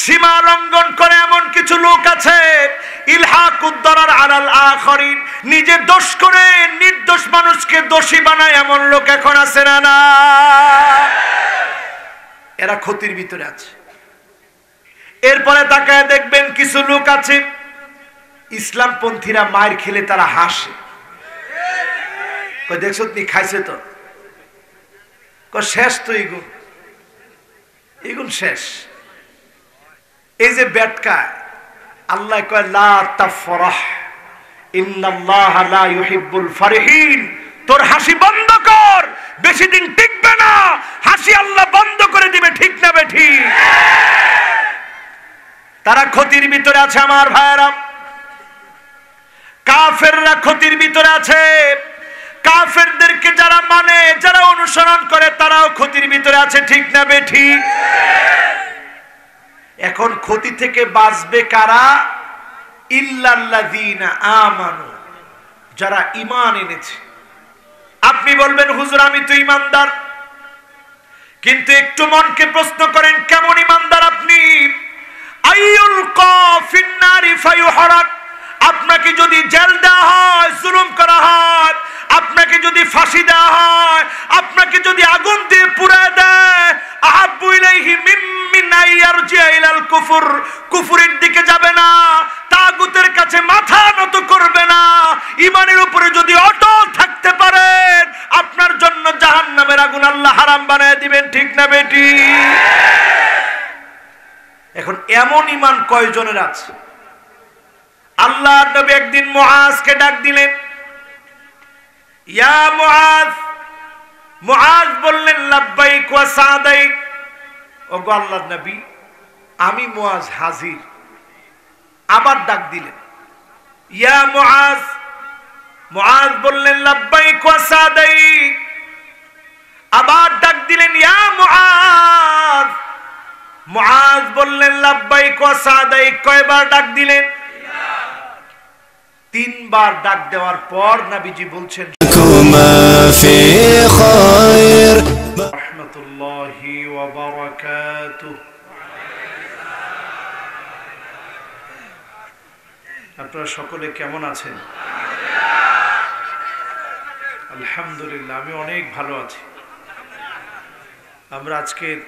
সীমা লঙ্ঘন করে এমন কিছু লোক আছে, ইলহাকুদ দারার আলাল আখারিন, নিজে দোষ করে নির্দোষ মানুষকে দোষী বানায় এমন লোক এখন আছে না না? এরা ক্ষতির ভিতরে আছে। এরপরে তাকায় দেখবেন কিছু লোক আছে ইসলামপন্থীরা মায়ের খেলে তারা হাসে, কই দেখছো তুমি খাইছে তো, কই শেষ তো এগুন শেষ। এই যে বেটকায় আল্লাহ কয় লা তাফরাহ ইন্নাল্লাহা লা ইউহিব্বুল ফারিহিন, তোর হাসি বন্ধ কর, বেশি দিন টিকবে না, হাসি আল্লাহ বন্ধ করে দিবে, ঠিক না বেঠিক? তারা ক্ষতির ভিতরে আছে আমার ভাইয়েরা। কাফেররা ক্ষতির ভিতরে আছে, কাফেরদেরকে যারা মানে, যারা অনুসরণ করে তারাও ক্ষতির ভিতরে আছে, ঠিক না বেঠিক? এখন ক্ষতি থেকে বাঁচবে কারা? ইল্লাল্লাযীনা আমানু, যারা ঈমান এনেছে। আপনি বলবেন হুজুর আমি তো ঈমানদার, কিন্তু একটু মনকে প্রশ্ন করেন কেমন ঈমানদার আপনি? আইয়ুলকা ফিন্নারি ফায়ুহরাক, আপনাকে যদি জেল দেওয়া হয়, জুলুম করা হয়, আপনাকে যদি ফাঁসি দেওয়া হয়, আপনাকে যদি আগুন দিয়ে পুড়ায় দেয়, আহাব্বু ইলাইহি মিন আইয়ারজিআ ইলাল কুফর, কুফরের দিকে যাবে না, তাগুতের কাছে মাথা নত করবে না, ঈমানের উপরে যদি অটল থাকতে পারেন, আপনার জন্য জাহান্নামের আগুন আল্লাহ হারাম বানায় দিবেন, ঠিক না বেটি? এখন এমন ঈমান কয়জনের আছে? আল্লাহর নবী একদিন মুআজকে ডাক দিলেন, ইয়া মুআজ। মুআজ বললেন লাব্বাইক ওয়া সাদাইক। ওগো আল্লাহর নবী আমি মুআজ হাজির। আবার ডাক দিলেন ইয়া মুআজ। মুআজ বললেন লাব্বাইক ওয়া সাদাইক। আবার ডাক দিলেন ইয়া মুআজ। মুআজ বললেন লাব্বাইক ওয়া সাদাইক। কয়বার ডাক দিলেন? তিনবার ডাক দেওয়ার পর নবীজি বলছেন রাহমাতুল্লাহি ওয়া বারাকাতুহু। আপনারা সকলে কেমন আছেন? আলহামদুলিল্লাহ, আমি অনেক ভালো আছি। আমরা আজকের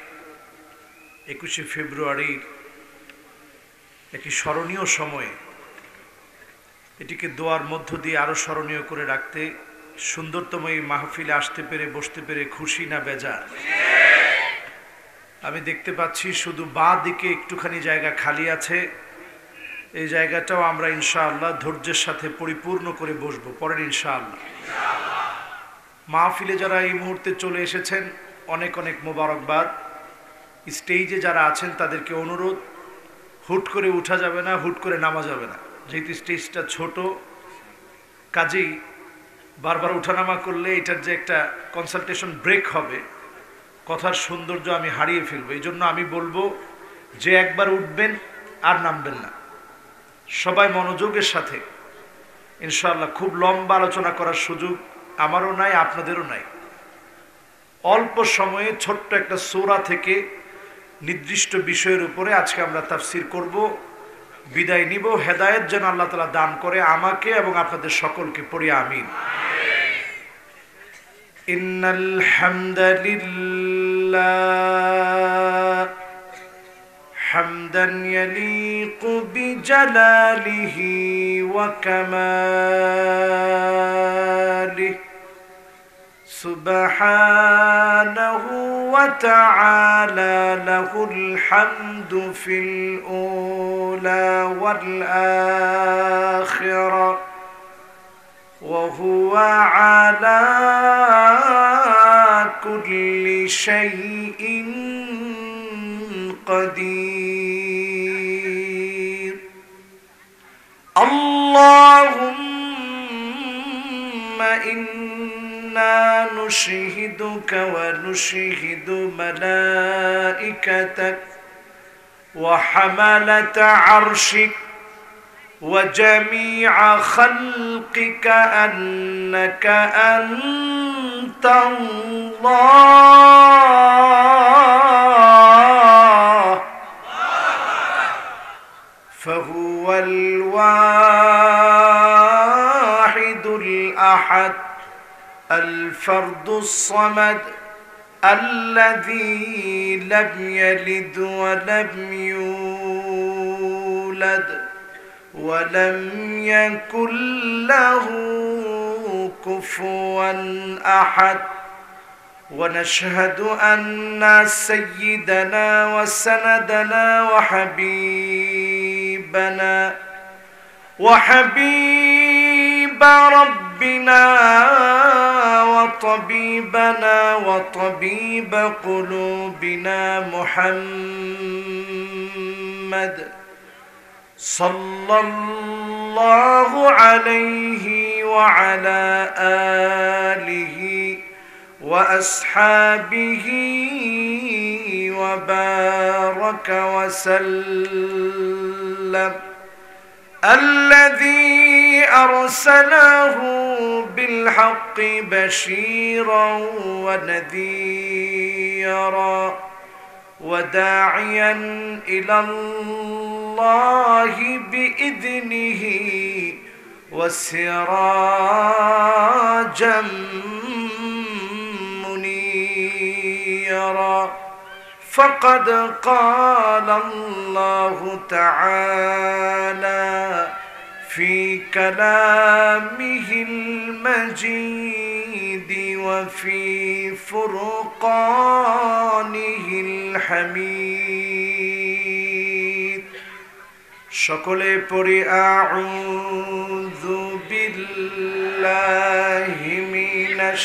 21শে ফেব্রুয়ারির একটি স্মরণীয় সময়ে এটিকে দোয়ার মধ্য দিয়ে আরো স্মরণীয় করে রাখতে সুন্দরতম এই মাহফিলে আসতে পেরে, বসতে পেরে খুশি না বেজার? আমি দেখতে পাচ্ছি শুধু বাঁ দিকে একটুখানি জায়গা খালি আছে, এই জায়গাটাও আমরা ইনশাআল্লাহ ধৈর্যের সাথে পরিপূর্ণ করে বসবো পরের ইনশাআল্লাহ। মাহফিলে যারা এই মুহূর্তে চলে এসেছেন অনেক অনেক মোবারকবাদ। স্টেজে যারা আছেন তাদেরকে অনুরোধ, হুট করে উঠা যাবে না, হুট করে নামা যাবে না, যেহেতু স্টেজটা ছোট, কাজেই বারবার উঠানামা করলে এটার যে একটা কনসালটেশন ব্রেক হবে, কথার সৌন্দর্য আমি হারিয়ে ফেলবো। এই জন্য আমি বলবো যে একবার উঠবেন আর নামবেন না, সবাই মনোযোগের সাথে ইনশাআল্লাহ। খুব লম্বা আলোচনা করার সুযোগ আমারও নাই, আপনাদেরও নাই। অল্প সময়ে ছোট্ট একটা সূরা থেকে নির্দিষ্ট বিষয়ের উপরে আজকে আমরা তাফসীর করব, বিদায় নিব। হেদায়েত যেন আল্লাহ তাআলা দান করে আমাকে এবং আপনাদের সকলকে। পড়ি আমিন। ইন্নাল হামদালিল্লাহ হামদান ইয়ালিকু বিজালালিহি ওয়া কামালিহি سبحانه وتعالى له الحمد في الأولى والآخرة وهو على كل شيء قدير اللهم إنا نشهدك ونشهد ملائكتك وحملة عرشك وجميع خلقك أنك أنت الله فهو الواحد الأحد الفرد الصمد الذي لم يلد ولم يولد ولم يكن له كفوا أحد. ونشهد أن سيدنا وسندنا وحبيب ربنا وطبيبنا وطبيب قلوبنا محمد صلى الله عليه وعلى آله وأصحابه وبارك وسلم، الذي أرسله بالحق بشيرا ونذيرا وداعيا إلى الله بإذنه وسراجا منيرا. فقد قال الله تعالى في كلامه المجيد وفي فرقانه الحميد. সকলে পড়ি আউযু বিল্লাহি মিনাশ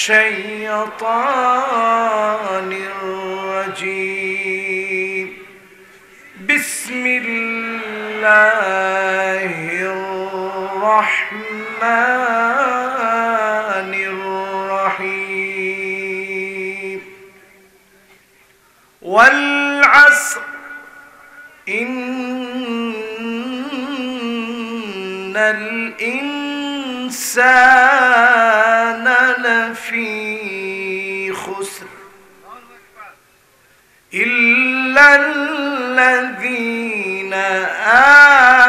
শাইতানির রাজীম। বিসমিল্লাহির রহমানির রহিম। ওয়াল আসর ইন্নাল ইনসানা লাফি খুসর ইল্লাল্লাযীনা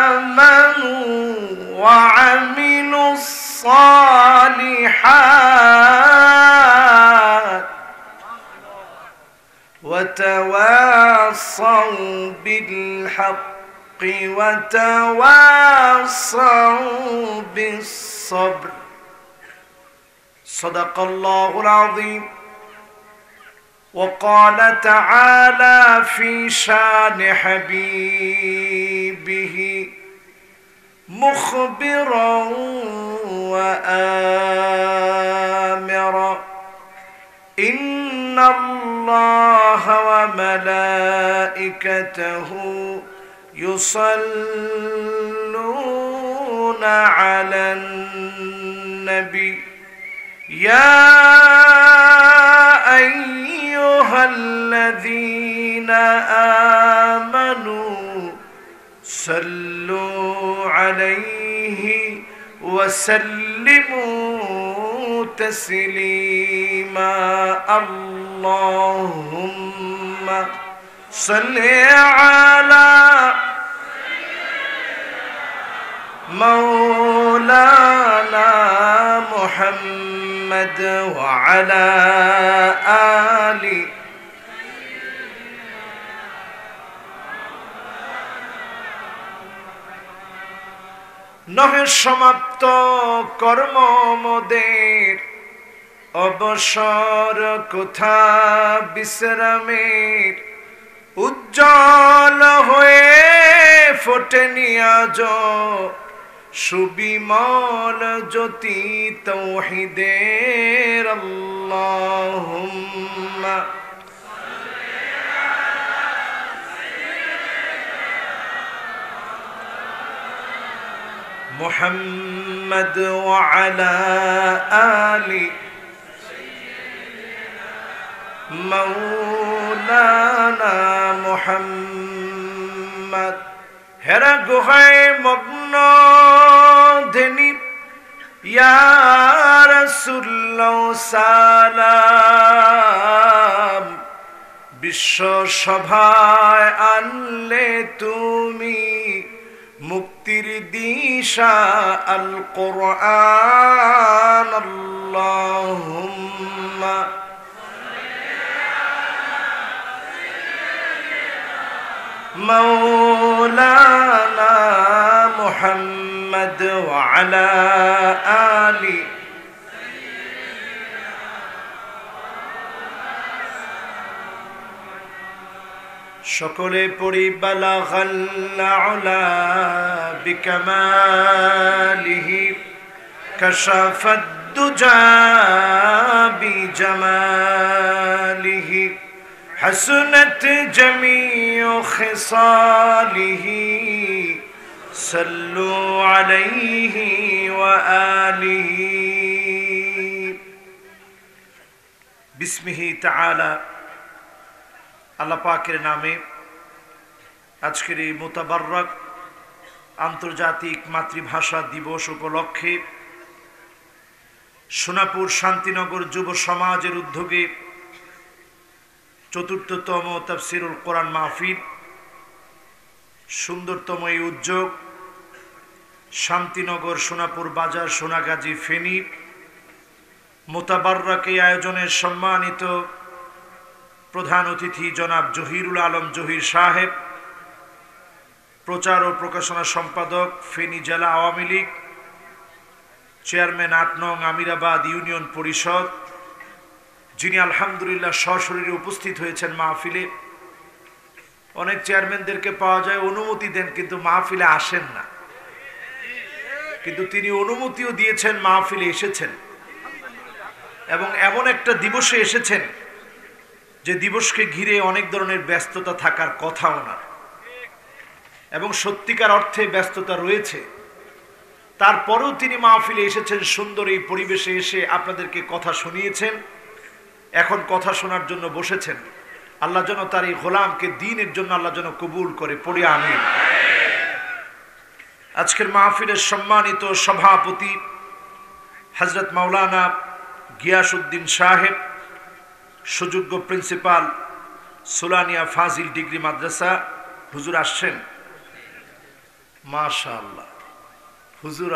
আমানু ওয়া আমিলুস সালিহাত وتواصوا بالحق وتواصوا بالصبر. صدق الله العظيم. وقال تعالى في شان حبيبه مخبرا وآمرا إن الله وملائكته يصلون على النبي يا أيها الذين آمنوا صلوا عليه وسلموا تسليما. اللهم صل على مولانا محمد وعلى آله নহে সমাপ্ত কর্ম মোদের অবসর কোথা বিশ্রামের উজ্জ্বল হয়ে ফোটেনি আজ সুবিমল জ্যোতি তৌহিদের। আল্লাহুম্মা মুহাম্মদ ওয়া আলা আলি মাওলানা মুহাম্মদ। হেরা গুহায় মগ্ন ধেনি ইয়া রাসূলুল্লাহ সালাম। বিশ্ব সভায় আনলে তুমি মুক্তির দিশা আল কোরআন আল্লাহুম্মা মাওলানা মুহাম্মদ ওয়া আলা আলি সকলে পড়ি বালাগাল আলা বিকামালিহি কাশাফাদ দুজা বিজামালিহি হাসনাত জামিউ খিসালিহি সাল্লু আলাইহি ওয়া আলিহি বিসমিহি তাআলা। আল্লাহ পাকের নামে আজকের এই মুতাবাররাক আন্তর্জাতিক মাতৃভাষা দিবস উপলক্ষে সোনাপুর শান্তিনগর যুব সমাজের উদ্যোগে চতুর্থতম তাফসিরুল কোরআন মাহফিল, সুন্দরতম এই উদ্যোগ শান্তিনগর সোনাপুর বাজার সোনাগাজী ফেনী মুতাবাররাক এই আয়োজনের সম্মানিত প্রধান অতিথি জনাব জহিরুল আলম জহির সাহেব, প্রচার ও প্রকাশনা সম্পাদক ফেনী জেলা আওয়ামী লীগ, চেয়ারম্যান ৮ নং আমিরাবাদ ইউনিয়ন পরিষদ, যিনি আলহামদুলিল্লাহ সশরীরে উপস্থিত হয়েছেন মাহফিলে। অনেক চেয়ারম্যানদেরকে পাওয়া যায় অনুমতি দেন কিন্তু মাহফিলে আসেন না, কিন্তু তিনি অনুমতিও দিয়েছেন, মাহফিলে এসেছেন এবং এমন একটা দিবসে এসেছেন যে দিবসকে ঘিরে অনেক ধরনের ব্যস্ততা থাকার কথাও না, এবং সত্যিকার অর্থে ব্যস্ততা রয়েছে। তারপরেও তিনি মাহফিলে এসেছেন, সুন্দর এই পরিবেশে এসে আপনাদেরকে কথা শুনিয়েছেন, এখন কথা শোনার জন্য বসেছেন। আল্লাহ যেন তার এই গোলামকে দ্বীনের জন্য আল্লাহ যেন কবুল করে, পড়ি আমিন। আজকের মাহফিলের সম্মানিত সভাপতি হযরত মাওলানা গিয়াসউদ্দিন সাহেব, সুযোগ্য প্রিন্সিপাল সুলানিয়া ফাজিল ডিগ্রি মাদ্রাসা, হুজুর আসছেন? মাশাআল্লাহ, হুজুর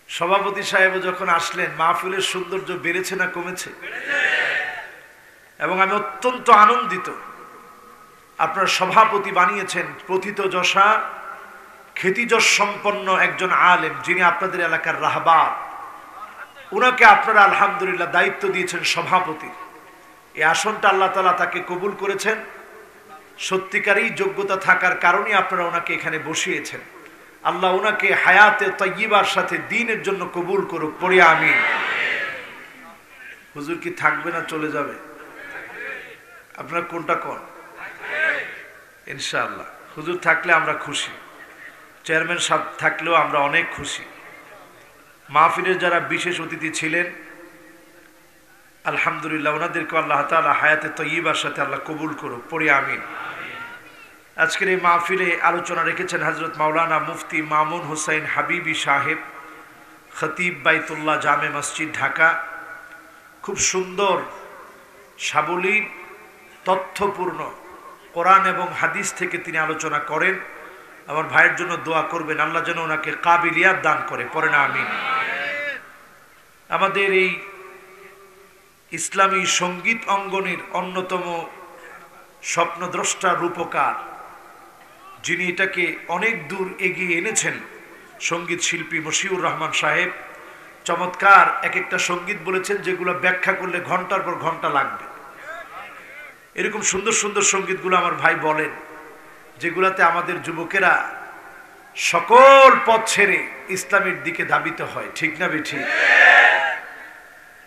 সভাপতি সাহেব যখন আসলেন মাহফিলের সৌন্দর্য বেড়েছে না কমেছে? এবং আমি অত্যন্ত আনন্দিত, আপনার সভাপতি বানিয়েছেন প্রথিতযশা খ্যাতিযশ সম্পন্ন একজন আলেম, যিনি আপনাদের এলাকার রাহবার। উনাকে আপনারা আলহামদুলিল্লাহ দায়িত্ব দিয়েছেন সভাপতি। এই আসনটা আল্লাহ তাআলা তাকে কবুল করেছেন, সত্যিকারই যোগ্যতা থাকার কারণে আপনারা ওনাকে এখানে বসিয়েছেন। আল্লাহ ওনাকে হায়াতে তাইয়্যিবার সাথে দ্বীনের জন্য কবুল করুক, পড়ি আমিন। হুজুর কি থাকবে না চলে যাবে? আপনারা কোনটা কোন? ইনশাআল্লাহ হুজুর থাকলে আমরা খুশি, চেয়ারম্যান সাহেব থাকলেও আমরা অনেক খুশি। মাহফিলের যারা বিশেষ অতিথি ছিলেন আলহামদুলিল্লাহ, ওনাদেরকে আল্লাহ তাআলা হায়াতে তাইয়্যিবার সাথে আল্লাহ কবুল করুক, পড়ি আমিন। আজকের এই মাহফিলে আলোচনা রেখেছেন হযরত মাওলানা মুফতি মামুন হুসাইন হাবিবি সাহেব, খতিব বাইতুল্লাহ জামে মসজিদ ঢাকা। খুব সুন্দর, সাবলীল, তথ্যপূর্ণ কোরআন এবং হাদিস থেকে তিনি আলোচনা করেন। আমার ভাইয়ের জন্য দোয়া করবেন, আল্লাহ যেন ওনাকে কাবিলিয়াত দান করে, পড়েন আমিন। আমাদের এই ইসলামী সঙ্গীত অঙ্গনের অন্যতম স্বপ্নদ্রষ্টা, রূপকার, যিনি এটাকে অনেক দূর এগিয়ে এনেছেন, সঙ্গীত শিল্পী মশিউর রহমান সাহেব। চমৎকার এক একটা সঙ্গীত বলেছেন যেগুলো ব্যাখ্যা করলে ঘন্টার পর ঘন্টা লাগবে। এরকম সুন্দর সুন্দর সঙ্গীতগুলো আমার ভাই বলেন, যেগুলাতে আমাদের যুবকেরা সকল পথ ছেড়ে ইসলামের দিকে ধাবিত হয়, ঠিক না বেঠিক?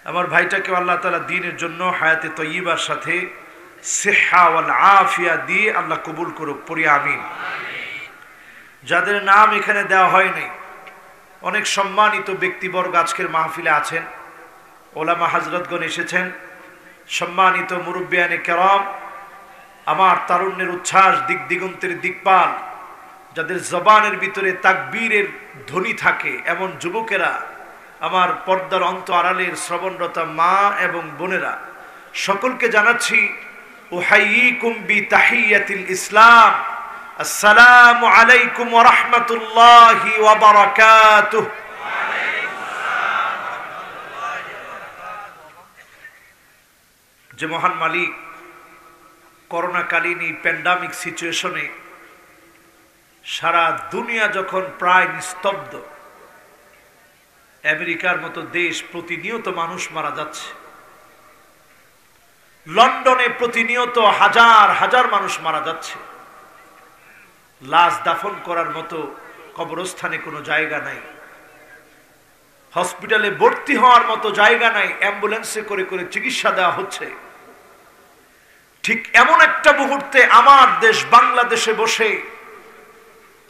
আমার ভাইটাকে আল্লাহ তাআলা দ্বীনের জন্য হায়াতে তাইয়্যিবার সাথে সিহ্হা ওয়াল আফিয়া দিয়ে আল্লাহ কবুল করুক, পড়ি আমিন। যাদের নাম এখানে দেওয়া হয়নি, অনেক সম্মানিত ব্যক্তিবর্গ আজকের মাহফিলে আছেন, ওলামা হযরতগণ এসেছেন, সম্মানিত মুরব্বিয়ানে কেরাম, আমার তারুণ্যের উচ্ছ্বাস, দিক দিগন্তের দিকপাল, যাদের জবানের ভিতরে তাকবীরের ধ্বনি থাকে, এমন যুবকেরা, আমার পর্দার অন্ত আড়ালের শ্রবণরতা মা এবং বোনেরা, সকলকে জানাচ্ছি উহাইয়িকুম বিতাহিয়াতিল ইসলাম, আসসালামু আলাইকুম ওয়া রাহমাতুল্লাহি ওয়া বারাকাতুহু। যে মহান মালিক করোনাকালীন এই প্যান্ডামিক সিচুয়েশনে সারা দুনিয়া যখন প্রায় নিস্তব্ধ, আমেরিকার মতো দেশ প্রতিনিয়ত মানুষ মারা যাচ্ছে, লন্ডনে প্রতিনিয়ত হাজার হাজার মানুষ মারা যাচ্ছে, লাশ দাফন করার মতো কবরস্থানে কোনো জায়গা নাই, হসপিটালে ভর্তি হওয়ার মতো জায়গা নাই, অ্যাম্বুলেন্সে করে করে চিকিৎসা দেওয়া হচ্ছে। ঠিক এমন একটা মুহূর্তে আমার দেশ বাংলাদেশে বসে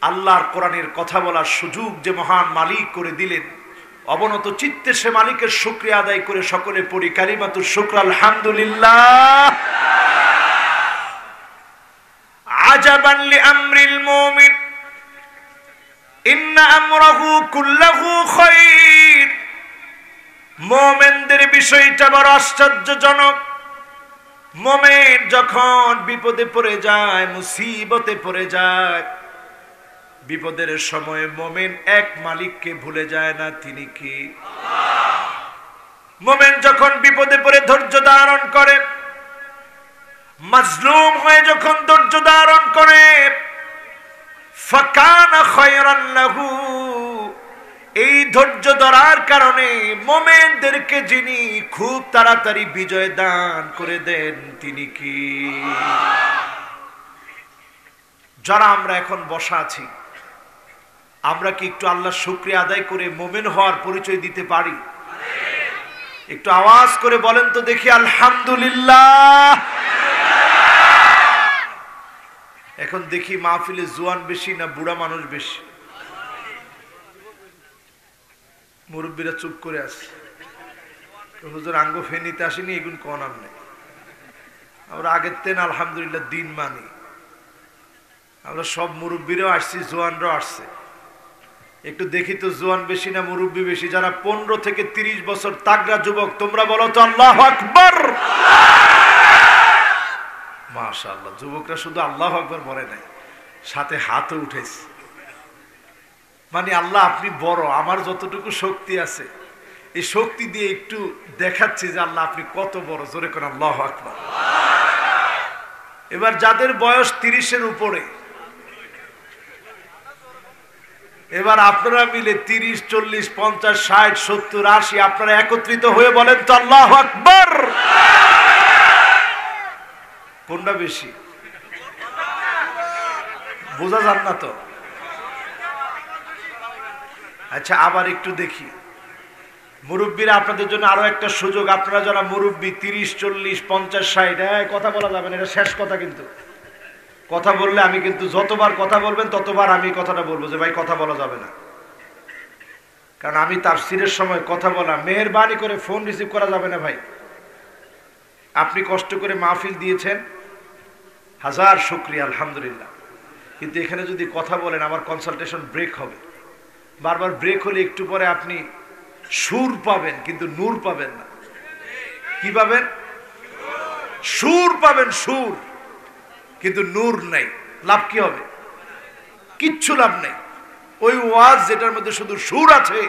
আল্লাহর কোরআনের কথা বলার সুযোগ যে মহান মালিক করে দিলেন, অবনত চিত্তে সে মালিকের শুকরিয়া আদায় করে সকলে পড়ি কালিমাতুশ শুকর আলহামদুলিল্লাহ। আজাবান লিআমরিল মুমিন ইন্না আমরাহু কুল্লাহু খায়র। মুমিনদের বিষয়টা বড় আশ্চর্যজনক। মুমিন যখন বিপদে পড়ে যায়, মুসিবতে পড়ে যায়, বিপদের সময় মুমিন এক মালিককে ভুলে যায় না, তিনি কি? মুমিন যখন বিপদে পড়ে ধৈর্য ধারণ করে, মাজলুম হয়ে যখন ধৈর্য ধারণ করে, ফাকানা খায়রান লাহু, এই ধৈর্য ধরার কারণে মুমিনদেরকে যিনি খুব তাড়াতাড়ি বিজয় দান করে দেন, তিনি কি? যারা আমরা এখন বসা আছি, আমরা কি একটু আল্লাহর শুকরিয়া আদায় করে মুমিন হওয়ার পরিচয় দিতে পারি? একটু আওয়াজ করে বলেন তো দেখি আলহামদুলিল্লাহ। এখন দেখি মাহফিলে জোয়ান বেশি না বুড়া মানুষ বেশি? মুরব্বীরা চুপ করে আছে, হুজুর আঙ্গ ফেনিতে আসেনি, এগুন কোন আর নেই। আমরা আগের তেন আলহামদুলিল্লাহ দিন মানি, আমরা সব মুরব্বীরাও আসছি, জোয়ানরাও আসছে। একটু দেখি তো জোয়ান বেশি না মুরব্বী বেশি? যারা 15 থেকে 30 বছর তাগড়া যুবক, তোমরা বলো তো আল্লাহু আকবার। মাশাআল্লাহ, যুবকরা শুধু আল্লাহু আকবার বলে নাই, সাথে হাতও উঠেছে। মানে আল্লাহ আপনি বড়, আমার যতটুকু শক্তি আছে এই শক্তি দিয়ে একটু দেখাচ্ছি যে আল্লাহ আপনি কত বড়। জোরে করে আল্লাহু আকবার। এবার যাদের বয়স 30-এর উপরে, এবার আপনারা মিলে 30, 40, 50, 60, 70, 80 আপনারা একত্রিত হয়ে বলেন তো আল্লাহু আকবার। কোনটা বেশি বোঝা যান না তো? আচ্ছা, আবার একটু দেখি মুরব্বীরা, আপনাদের জন্য আরো একটা সুযোগ। আপনারা যারা মুরব্বী 30, 40, 50, 60, কথা বলা যাবে না, এটা শেষ কথা। কিন্তু কথা বললে আমি কিন্তু যতবার কথা বলবেন ততবার আমি কথাটা বলবো যে ভাই কথা বলা যাবে না। কারণ আমি তাফসীরের সময় কথা বলা, মেহেরবানি করে ফোন রিসিভ করা যাবে না ভাই। আপনি কষ্ট করে মাহফিল দিয়েছেন, হাজার শুকরিয়া আলহামদুলিল্লাহ। কিন্তু এখানে যদি কথা বলেন আমার কনসালটেশন ব্রেক হবে। বারবার ব্রেক হলে একটু পরে আপনি সুর পাবেন কিন্তু নূর পাবেন না। কি পাবেন? সুর পাবেন, সুর, কিন্তু নূর নাই। লাভ কি হবে? কিচ্ছু লাভ নেই। ওই ওয়াজ যেটার মধ্যে শুধু সুর আছে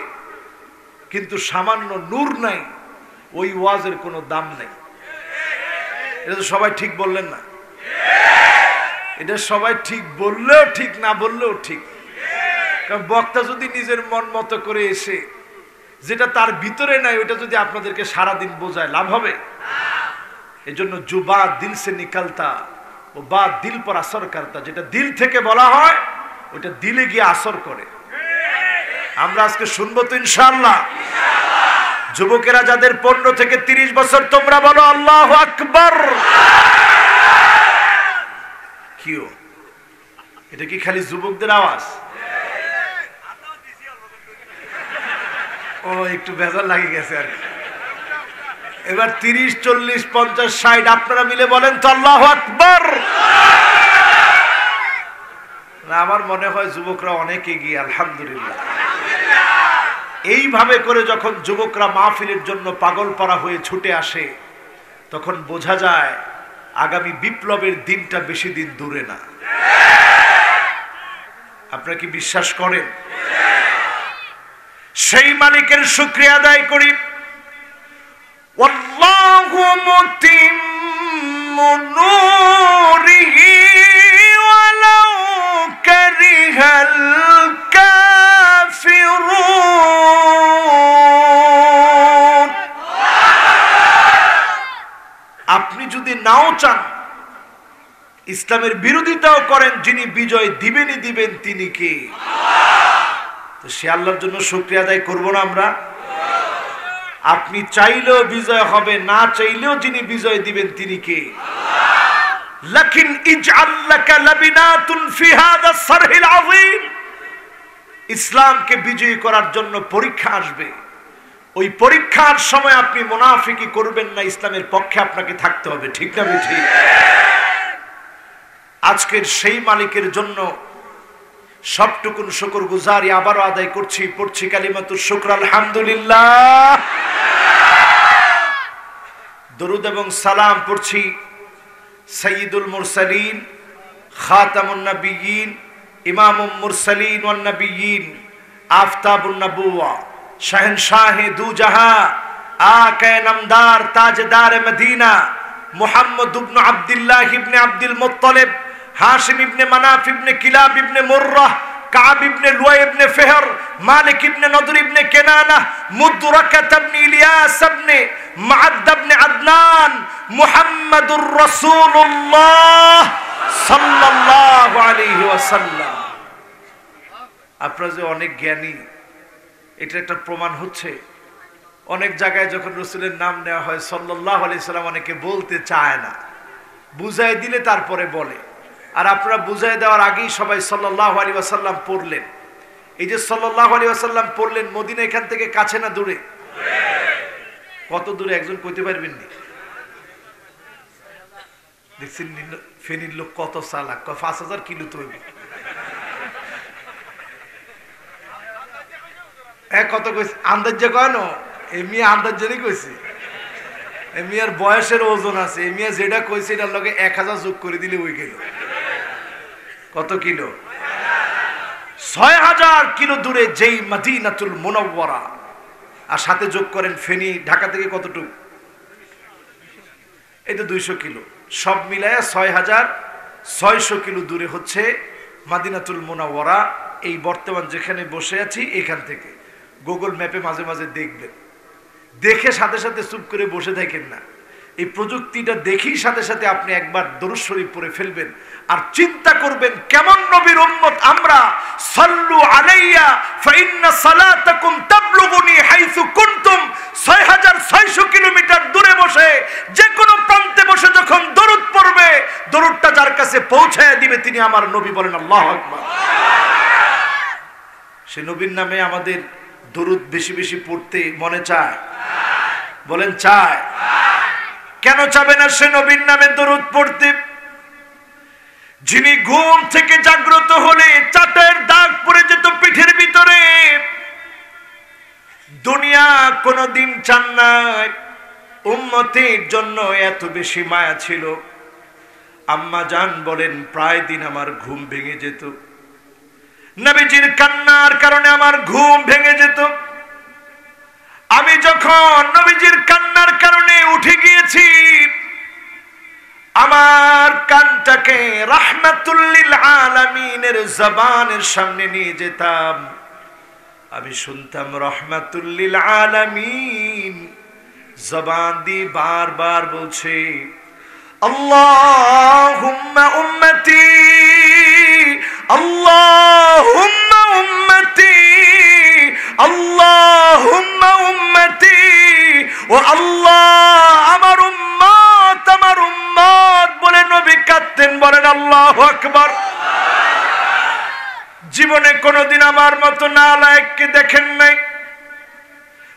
কিন্তু সামান্য নূর নাই, ওই ওয়াজের কোনো দাম নেই। এটা তো সবাই ঠিক বললেন না? এটা সবাই ঠিক বললেও ঠিক, না বললেও ঠিক। কারণ বক্তা যদি নিজের মন মতো করে এসে যেটা তার ভিতরে নাই ওটা যদি আপনাদেরকে সারাদিন বোঝায়, লাভ হবে? এজন্য জো বাত দিল সে নিকলতা ও বাত দিল পর আসর করতা। যেটা দিল থেকে বলা হয় ওটা দিলে গিয়ে আসর করে। আমরা আজকে শুনবো তো ইনশাআল্লাহ। যুবকেরা যাদের 15 থেকে 30 বছর, তোমরা বলো আল্লাহু আকবার। কিও এটা কি খালি যুবকদের আওয়াজ? ও একটু বেজার লাগে গেছে আর কি। এবার 30, 40, 50, 60 আপনারা মিলে বলেন তো আল্লাহু আকবার। আমার মনে হয় যুবকরা অনেক এগিয়ে আলহামদুলিল্লাহ। এইভাবে করে যখন যুবকরা মাহফিলের জন্য পাগলপাড়া হয়ে ছুটে আসে তখন বোঝা যায় আগামী বিপ্লবের দিনটা বেশি দিন দূরে না। আপনারা কি বিশ্বাস করেন? সেই মালিকের শুকরিয়া আদায় করি। ওয়াল্লাহু মুতিম্মু নূরিহি ওয়ালাউ কারিহাল কাফিরুন। আপনি যদি নাও চান, ইসলামের বিরোধিতাও করেন, যিনি বিজয় দিবেনই দিবেন তিনি কে? তো সে আল্লাহর জন্য শুকরিয়া আদায় করব না আমরা? আপনি চাইলেও বিজয় হবে, না চাইলেও যিনি বিজয় দিবেন তিনি কে? লাকিন ইজআল লাকা লাবিনাতুন ফি হাযা সারহিল আযীম। ইসলামকে বিজয়ী করার জন্য পরীক্ষা আসবে। ওই পরীক্ষার সময় আপনি মুনাফিকি করবেন না, ইসলামের পক্ষে আপনাকে থাকতে হবে। ঠিক না ঠিক? আজকের সেই মালিকের জন্য সবটুকুন শুকর গুজারি আবারও আদায় করছি, পড়ছি কালিমাতুশ শুকর আলহামদুলিল্লাহ। দরুদ এবং সালাম পড়ছি সাইয়্যিদুল মুরসালিন, খাতামুন নবিয়্যিন, ইমামুল মুরসালিন ওয়ান নবিয়্যিন, আফতাবুন নবুওয়া, শাহেনশাহে দু জাহাঁ, আকায়ে নামদার, তাজদার মদিনা, মুহাম্মদ ইবনে আব্দুল্লাহ ইবনে আব্দুল মুত্তালিব, হাশিম ইবনে মানাফ ইবনে কিলাব ইবনে মুররাহ, কাব ইবনে লুয়াই ইবনে ফিহর, মালিক ইবনে নদর ইবনে কেনানা, মুদরাকাত ইবনে ইলিয়াস ইবনে মুআদ্দ ইবনে আদনান, মুহাম্মাদুর রাসূলুল্লাহ সাল্লাল্লাহু আলাইহি ওয়াসাল্লাম। আপনারা যে অনেক জ্ঞানী, এটা একটা প্রমাণ হচ্ছে। অনেক জায়গায় যখন রাসূলের নাম নেওয়া হয় সাল্লাল্লাহু আলাইহি সাল্লাম, অনেকে বলতে চায় না, বুঝাই দিলে তারপরে বলে। আর আপনারা বুঝাই দেওয়ার আগেই সবাই সাল্লাল্লাহু আলাইহি ওয়াসাল্লাম পড়লেন। এই যে সাল্লাল্লাহু আলাইহি ওয়াসাল্লাম পড়লেন, মদিনা এখান থেকে কাছে না দূরে? কত দূরে একজন কইতে পারবেন নি? দেখছেন ফেনীর লোক কত চালাক, 5000 কিলো তৈরি। কত কইছে আন্দাজে কয় না, এমনি আন্দাজে কইছে। এমিয়ার বয়সের ওজন আছে, এমিয়া যেটা কইছে এটার লগে 1000 যোগ করে দিলে ওই গেল। কত কিলো? 6000 কিলো দূরে যেই মদিনাতুল মুনাওয়ারা, আর সাথে যোগ করেন ফেনী, ঢাকা থেকে কতটুকু? এটা 200 কিলো। সব মিলায় 6600 কিলো দূরে হচ্ছে মদিনাতুল মুনাওয়ারা। এই বর্তমান যেখানে বসে আছি এখান থেকে গুগল ম্যাপে মাঝে মাঝে দেখবেন, দেখে সাথে সাথে চুপ করে বসে থাকেন না। এই প্রযুক্তিটা দেখেই সাথে সাথে আপনি একবার দরুদ শরীফ পড়ে ফেলবেন, আর চিন্তা করবেন কেমন নবীর উম্মত আমরা। সাল্লু আলাইয়া ফাইন্না সালাতাকুম তাবলুগুনি হাইসু কুনতুম। 6600 কিলোমিটার দূরে বসে, যে কোনো প্রান্তে বসে যখন দরুদ পড়বে, দরুদটা যার কাছে পৌঁছায় দিবে তিনি আমার নবী। বলেন আল্লাহু আকবার। সে নবীর নামে আমাদের দরুদ বেশি বেশি পড়তে মনে চায়? বলেন চায়? কেন চাবে না সে নবীর নামে দরুদ পড়তে? যিনি ঘুম থেকে জাগ্রত হলে চাটের দাগ পড়ে যেত পিঠের ভিতরে, দুনিয়া কোনদিন চান নাই। উম্মতের জন্য এত বেশি মায়া ছিল, আম্মা জান বলেন প্রায় দিন আমার ঘুম ভেঙে যেত। নবীজির কান্নার কারণে আমার ঘুম ভেঙে যেত। আমি যখন নবীজির কান্নার কারণে উঠে গিয়েছি, আমার কানটাকে রাহমাতুল লিল আলামিনের জবানের সামনে নিয়ে যেতাম। আমি শুনতাম রাহমাতুল লিল আলামিন জবান দিয়ে বারবার বলছে, আল্লাহুম্মা উম্মতি, আল্লাহুম্মা উম্মতি, আল্লাহুম্মা উম্মতি। ও আল্লাহ, আমার উম্মত, আমার উম্মত বলে নবী কাঁদতেন। বলেন আল্লাহু আকবার। জীবনে কোনদিন আমার মতো নালায়েককে দেখেন নাই,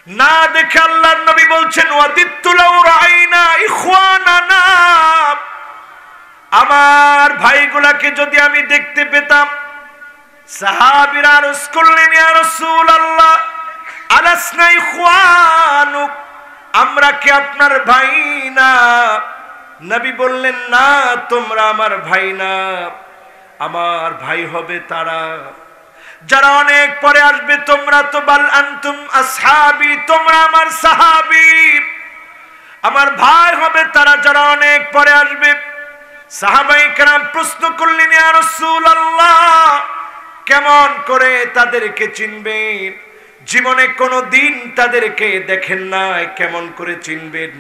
না দেখে আল্লাহর নবী বলছেন ওয়াদিত্তু লাউ রাআইনা ইখওয়ানানা, আমার ভাইগুলাকে যদি আমি দেখতে পেতাম। সাহাবীরা আরজ করলেন ইয়া রাসূলুল্লাহ আলাসনা ইখওয়ানুক, আমরা কি আপনার ভাই না? নবী বললেন না, তোমরা আমার ভাই না, আমার ভাই হবে তারা যারা অনেক পরে আসবে তোমরা তো বাল আনতুম আসহাবি, তোমরা আমার সাহাবী, আমার ভাই হবে তারা যারা অনেক পরে আসবে। সাহাবায়ে কেরাম প্রশ্ন করলেন, ইয়া রাসূলুল্লাহ, কেমন করে তাদেরকে চিনবেন? জীবনে কোনো দিন তাদেরকে দেখেন নাই, কেমন করে চিনবেন?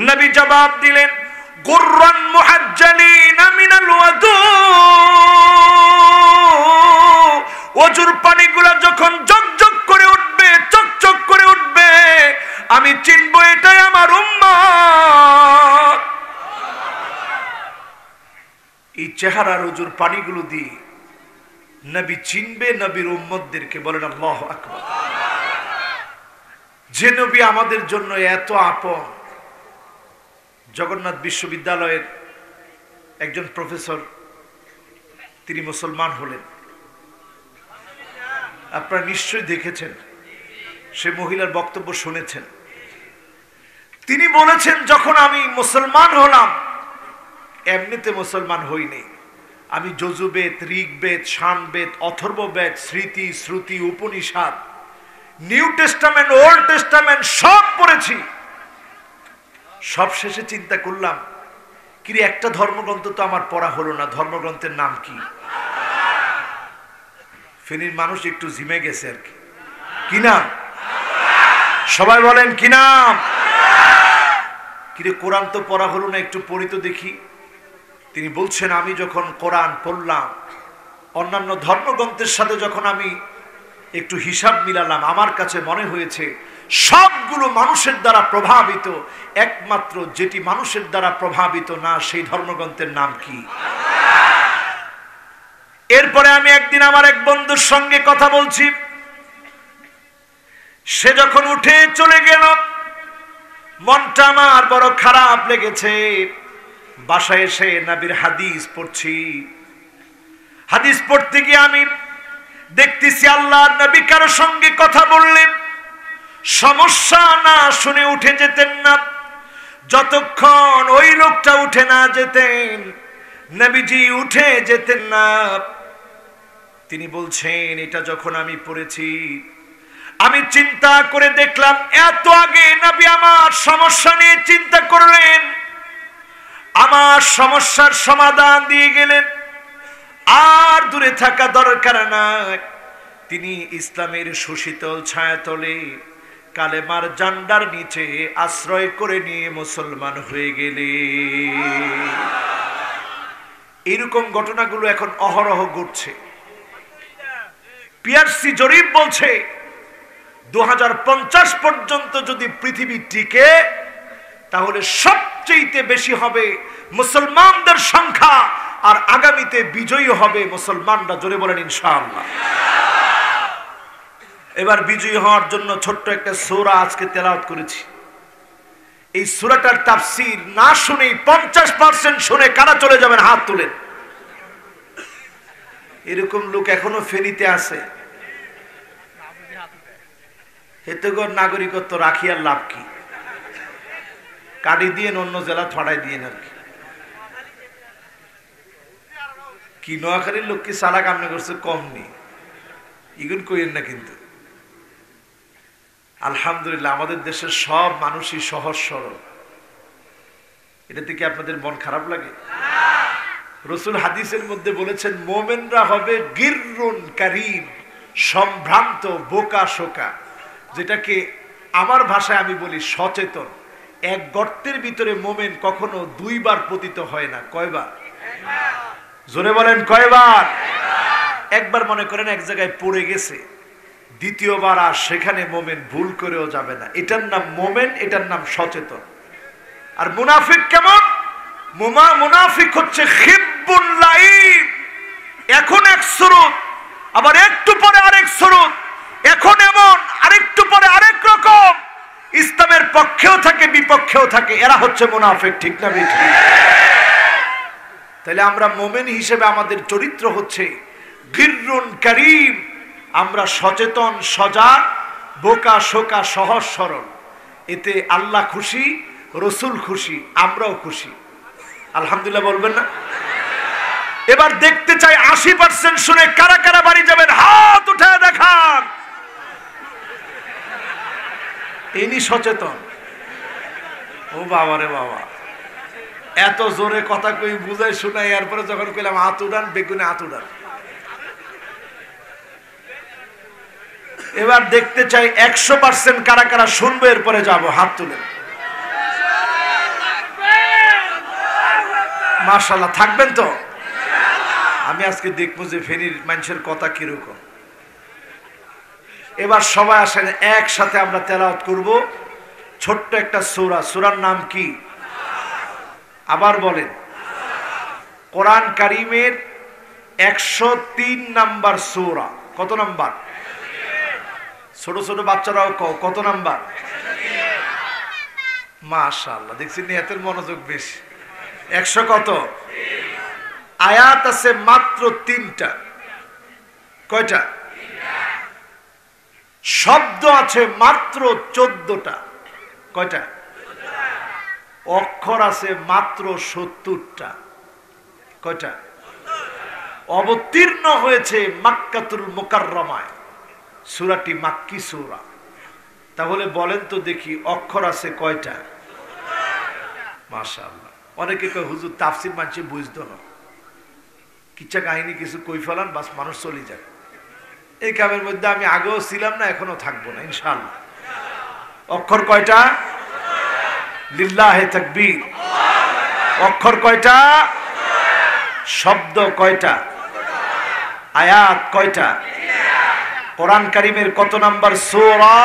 নবী জবাব দিলেন, গুররান মুহাজ্জালিনা মিনাল ওয়াদু, ওজুর পানিগুলো যখন জকজক করে উঠবে, চকচক করে উঠবে, আমি চিনবো এটাই আমার উম্মত। এই চেহারার ওজুর পানিগুলো দিয়ে নবী চিনবে নবীর উম্মতদেরকে। বলেন আল্লাহু আকবার। যে নবী আমাদের জন্য এত আপন। জগন্নাথ বিশ্ববিদ্যালয়ের একজন প্রফেসর, তিনি মুসলমান হলেন। আপনারা নিশ্চয়ই দেখেছেন, সে মহিলার বক্তব্য শুনেছেন। তিনি বলেছেন, যখন আমি মুসলমান হলাম, এমনিতে মুসলমান হইনি, আমি Yajurveda, Rigveda, Samaveda, Atharvaveda, Smriti, Shruti, Upanishad, New Testament, Old Testament সব পড়েছি। সব শেষে চিন্তা করলাম, কি একটা ধর্মগ্রন্থ তো আমার পড়া হলো না। ধর্মগ্রন্থের নাম কি? ফেনীর মানুষ একটু জিমে গেছে আর কি। কি নাম? সবাই বলেন কি নাম? কিরে কোরআন তো পড়া হলো না, একটু পড়ি তো দেখি। তিনি বলছেন, আমি যখন কোরআন পড়লাম, অন্যান্য ধর্মগ্রন্থের সাথে যখন আমি একটু হিসাব মিলালাম, আমার কাছে মনে হয়েছে সবগুলো মানুষের দ্বারা প্রভাবিত, একমাত্র যেটি মানুষের দ্বারা প্রভাবিত না, সেই ধর্মগ্রন্থের নাম কি? এরপরে আমি একদিন আমার এক বন্ধুর সঙ্গে কথা বলছি, সে যখন উঠে চলে গেল, মনটা আমার বড় খারাপ লেগেছে। বাসায় এসে নবীর হাদিস পড়ছি। হাদিস পড়তে গিয়ে আমি দেখতেছি আল্লাহর নবী কারো সঙ্গে কথা বললেন, সমস্যা না শুনে উঠে যেতেন না। যতক্ষণ ওই লোকটা উঠে না যেতেন, নবীজি উঠে যেতেন না। তিনি বলছেন, এটা যখন আমি পড়েছি, আমি চিন্তা করে দেখলাম, এত আগে নবী আমার সমস্যা নিয়ে চিন্তা করলেন, আমার সমস্যার সমাধান দিয়ে গেলেন, আর দূরে থাকা দরকার নাই। তিনি ইসলামের সুশীতল ছায়াতলে কালেমার জান্ডার নিচে আশ্রয় করে নিয়ে মুসলমান হয়ে গেলেন। এরকম ঘটনাগুলো এখন অহরহ ঘটছে। পিআরসি জরিপ বলছে 2050 পর্যন্ত যদি পৃথিবী টিকে, তাহলে সবচেয়ে বেশি হবে মুসলমানদের সংখ্যা, আর আগামীতে বিজয়ী হবে মুসলমানরা। জোরে বলেন ইনশাআল্লাহ। এবার বিজয়ী হওয়ার জন্য ছোট্ট একটা সূরা আজকে তেলাওয়াত করেছি। এই সূরাটার তাফসীর না শুনেই 50% শুনে কারা চলে যাবেন? হাত তুলেন। এরকম লোক এখনো ফেনীতে আছে। হেতেগর নাগরিকত্ব রাখি আর লাভ কি? কাটি দিয়ে অন্য জেলা ছড়াই দিয়ে আর কি নোয়াখালীর লোক কি সালা কামনা করছে কম নেই, ইগুন কইেন না। কিন্তু আলহামদুলিল্লাহ আমাদের দেশের সব মানুষই সহজ সরল। এটা থেকে আপনাদের মন খারাপ লাগে? রাসূল হাদিসের মধ্যে বলেছেন, মোমেনরা হবে গিররুন কারীম, সম্ভ্রান্ত বোকা শোকা, যেটাকে আমার ভাষায় আমি বলি সচেতন। এক গর্তের ভিতরে মোমেন কখনো দুইবার পতিত হয় না। কয়বার? জোরে বলেন কয়বার? একবার মনে করেন এক জায়গায় পড়ে গেছে, দ্বিতীয়বার আর সেখানে মোমেন ভুল করেও যাবে না। এটার নাম মোমেন, এটার নাম সচেতন। আর মুনাফিক কেমন? মুনাফিক হচ্ছে খিব্বুল লাইব, এখন এক সুরত, আবার একটু পরে আরেক সুরত, এখন এমন আরেকটু পরে আরেক রকম, ইসলামের পক্ষেও থাকে বিপক্ষেও থাকে। এরা হচ্ছে মুনাফিক। ঠিক না ঠিক? তাহলে আমরা মোমেন হিসেবে আমাদের চরিত্র হচ্ছে গিররুন কারীম, আমরা সচেতন, সজাগ, বোকা শোকা, সহজ সরল। এতে আল্লাহ খুশি, রসুল খুশি, আমরাও খুশি। আলহামদুলিল্লাহ বলবেন না? এবার দেখতে চাই 80% শুনে কারা কারা বাড়ি যাবেন, হাত উঠে দেখান। ইনি সচেতন। ও বাবা রে বাবা, এত জোরে কথা কই বুঝাই শোনাই, এরপরে যখন কইলাম হাত উড়ান, বেগুনে হাত উড়ান। এবার দেখতে চাই 100% কারা কারা শুনবে, এরপরে যাবো, হাত তুলে। মাশাআল্লাহ, থাকবেন তো? আমি আজকে দেখবো যে ফেনীর মানুষের কথা কিরকম। এবার সবাই আসেন, একসাথে আমরা তেলাওয়াত করব ছোট্ট একটা সূরা। সূরার নাম কি? আবার বলেন। কোরআন কারীমের 103 নাম্বার সূরা। কত নাম্বার? ছোট ছোট বাচ্চারাও কত নাম্বার? মাশাআল্লাহ, দেখছি নিয়তের মনোযোগ বেশি। 100 কত? আয়াত আছে মাত্র 3টা। কয়টা? শব্দ আছে মাত্র 14টা। কয়টা? অক্ষর আছে মাত্র 70টা। কয়টা? অবতীর্ণ হয়েছে মক্কাতুল মুকাররমায়। সূরাটি মাক্কি সূরা। তাহলে বলেন তো দেখি অক্ষর আছে কয়টা? মাশাআল্লাহ। অনেকে কয় হুজুর তাফসীর মানছে বুঝতো না, কিচ্ছা কাহিনী কিছু কই ফেলান, বাস মানুষ চলে যায়। এই কামের মধ্যে আমি আগেও ছিলাম না, এখনো থাকবো না ইনশাআল্লাহ। অক্ষর কয়টা? লিল্লাহে তাকবীর। অক্ষর কয়টা? শব্দ কয়টা? আয়াত কয়টা? কোরআন কারীমের কত নাম্বার সূরা?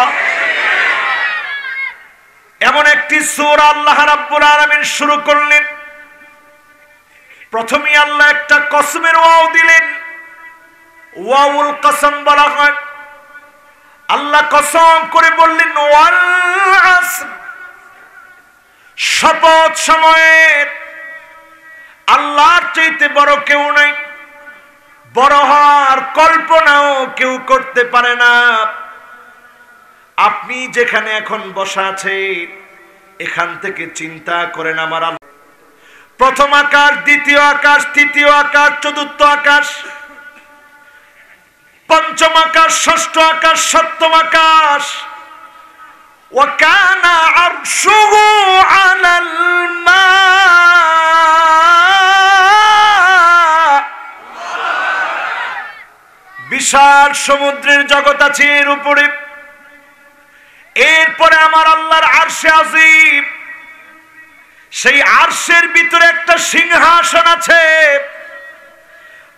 এমন একটি সূরা আল্লাহ রাব্বুল আলামিন শুরু করলেন, প্রথমেই আল্লাহ একটা কসমের ওয়াও দিলেন। ওয়াউল কসম বলা হয়। আল্লাহ কসম করে বললেন ওয়াল আসর, শপথ সময়ের, আল্লাহর চাইতে বড় কেউ নাই, বড় হওয়ার কল্পনাও কেউ করতে পারে না। আপনি যেখানে এখন বসা আছেন এখান থেকে চিন্তা করেন আমার আল্লাহ প্রথম আকাশ, দ্বিতীয় আকাশ, তৃতীয় আকাশ, চতুর্থ আকাশ, পঞ্চম আকাশ, ষষ্ঠ আকাশ, সপ্তম আকাশ। ওয়া কানা আরশুহু আলাল মা, বিশাল সমুদ্রের জগৎ আছে এর উপরে। এরপরে আমার আল্লাহর আরশে আজিম, সেই আরশের ভিতরে একটা সিংহাসন আছে।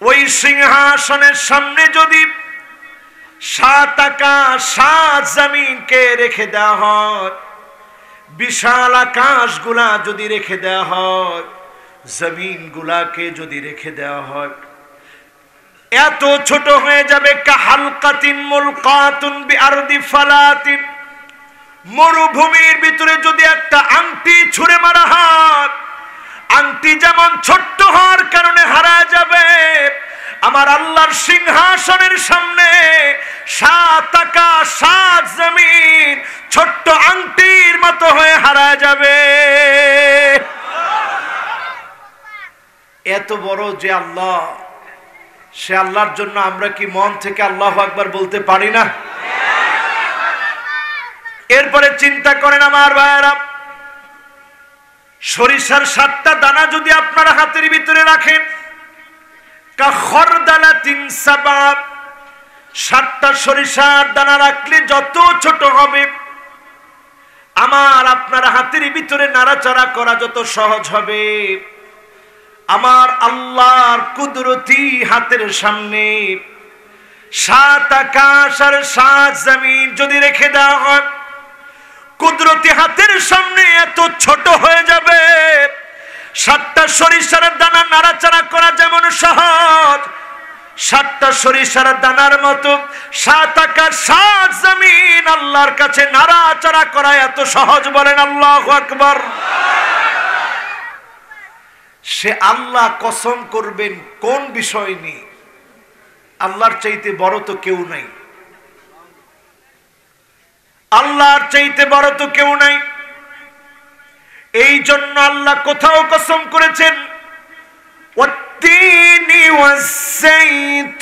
ওই সিংহাসনের সামনে যদি 7 আকাশ 7 জমিনকে রেখে দেওয়া হয়, বিশাল আকাশগুলা যদি রেখে দেওয়া হয়, জমিনগুলাকে যদি রেখে দেওয়া হয়, এত ছোট হয়ে যাবে কাহালকাতিন মুলকাতুন বিআরদি ফালাতিন। মরুভূমির ভিতরে যদি একটা আংটি ছুঁড়ে মারা হয়, আংটি যেমন ছোট্ট হওয়ার কারণে হারায় যাবে, আমার আল্লাহর সিংহাসনের সামনে 7 আকাশ 7 জমিন ছোট্ট আংটির মতো হয়ে হারায় যাবে। এত বড় যে আল্লাহ, সে আল্লাহর জন্য আমরা কি মন থেকে আল্লাহু আকবার বলতে পারি না? এরপরে চিন্তা করেন আমার ভাইয়েরা, সরিষার 7টা দানা যদি আপনারা হাতের ভিতরে রাখেন, কাখরদালাতিন সাবাব, 7টা সরিষার দানা রাখলে যত ছোট হবে, আমার আপনার হাতের ভিতরে নাড়াচাড়া করা যত সহজ হবে, আমার আল্লাহর কুদরতি হাতের সামনে 7 আকাশ আর 7 জমিন যদি রেখে দেওয়া হয়, কুদরতি হাতের সামনে এত ছোট হয়ে যাবে। 7টা সরিষার দানা নাড়াচাড়া করা যেমন সহজ, 7টা সরিষার দানার মতো 7 আকাশ 7 জমিন আল্লাহর কাছে নাড়াচাড়া করা এত সহজ। বলেন আল্লাহু আকবার। সে আল্লাহ কসম করবেন কোন বিষয় নিয়ে? আল্লাহর চাইতে বড় তো কেউ নাই, আল্লাহর চাইতে বড় তো কেউ নাই। এই জন্য আল্লাহ কোথাও কসম করেছেন ওয়াত্তিনি والزيتون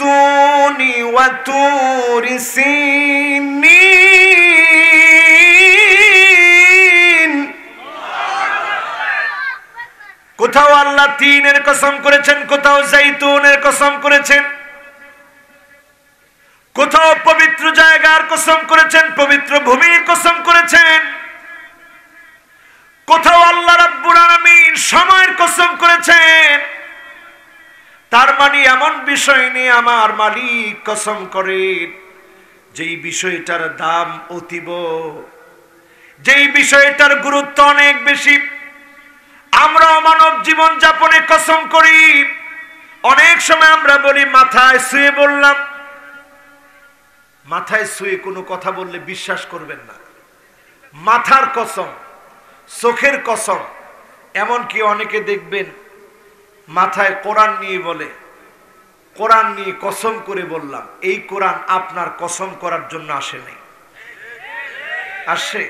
وطور سينين কোথাও আল্লাহ তিনের কসম করেছেন, কোথাও জাইতুনের কসম করেছেন, কোথাও পবিত্র জায়গার কসম করেছেন, পবিত্র ভূমির কসম করেছেন, কোথাও আল্লাহ রাব্বুল আলামিন সময়ের কসম করেছেন। তার মানে এমন বিষয় নিয়ে আমার মালিক কসম করেন যেই বিষয়টার দাম অতীব, যেই বিষয়টার গুরুত্ব অনেক বেশি। আমরা মানব জীবন যাপনে কসম করি, অনেক সময় আমরা বলি মাথায় শুয়ে বললাম। মাথায় শুয়ে কোনো কথা বললে বিশ্বাস করবেন না। মাথার কসম, চোখের কসম, এমনকি অনেকে দেখবেন মাথায় কোরআন নিয়ে বলে, কোরআন নিয়ে কসম করে বললাম। এই কোরআন আপনার কসম করার জন্য আসে নাই, আসে?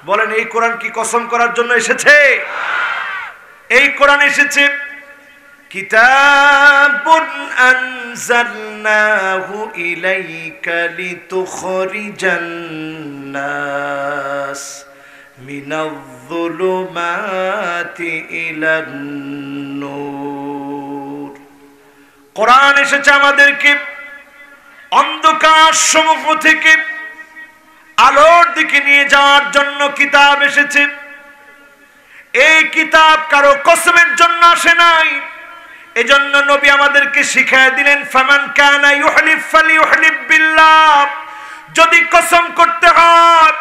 বলেন এই কোরআন কি কসম করার জন্য এসেছে? এই কোরআন এসেছে কিতাবুন আনজালনাহু ইলাইকা লিতুখরিজান নাস মিনাজ-যুলুমাতি ইলান-নূর। কোরআন এসেছে আমাদেরকে অন্ধকার সমূহ থেকে আলোর দিকে নিয়ে যাওয়ার জন্য। কিতাব এসেছে, এই কিতাব কারো কসমের জন্য আসে নাই। এজন্য নবী আমাদেরকে শিখায় দিলেন ফামান কানা ইউহলিফ ফালিইউহলিফ বিল্লাহ। যদি কসম করতে হয়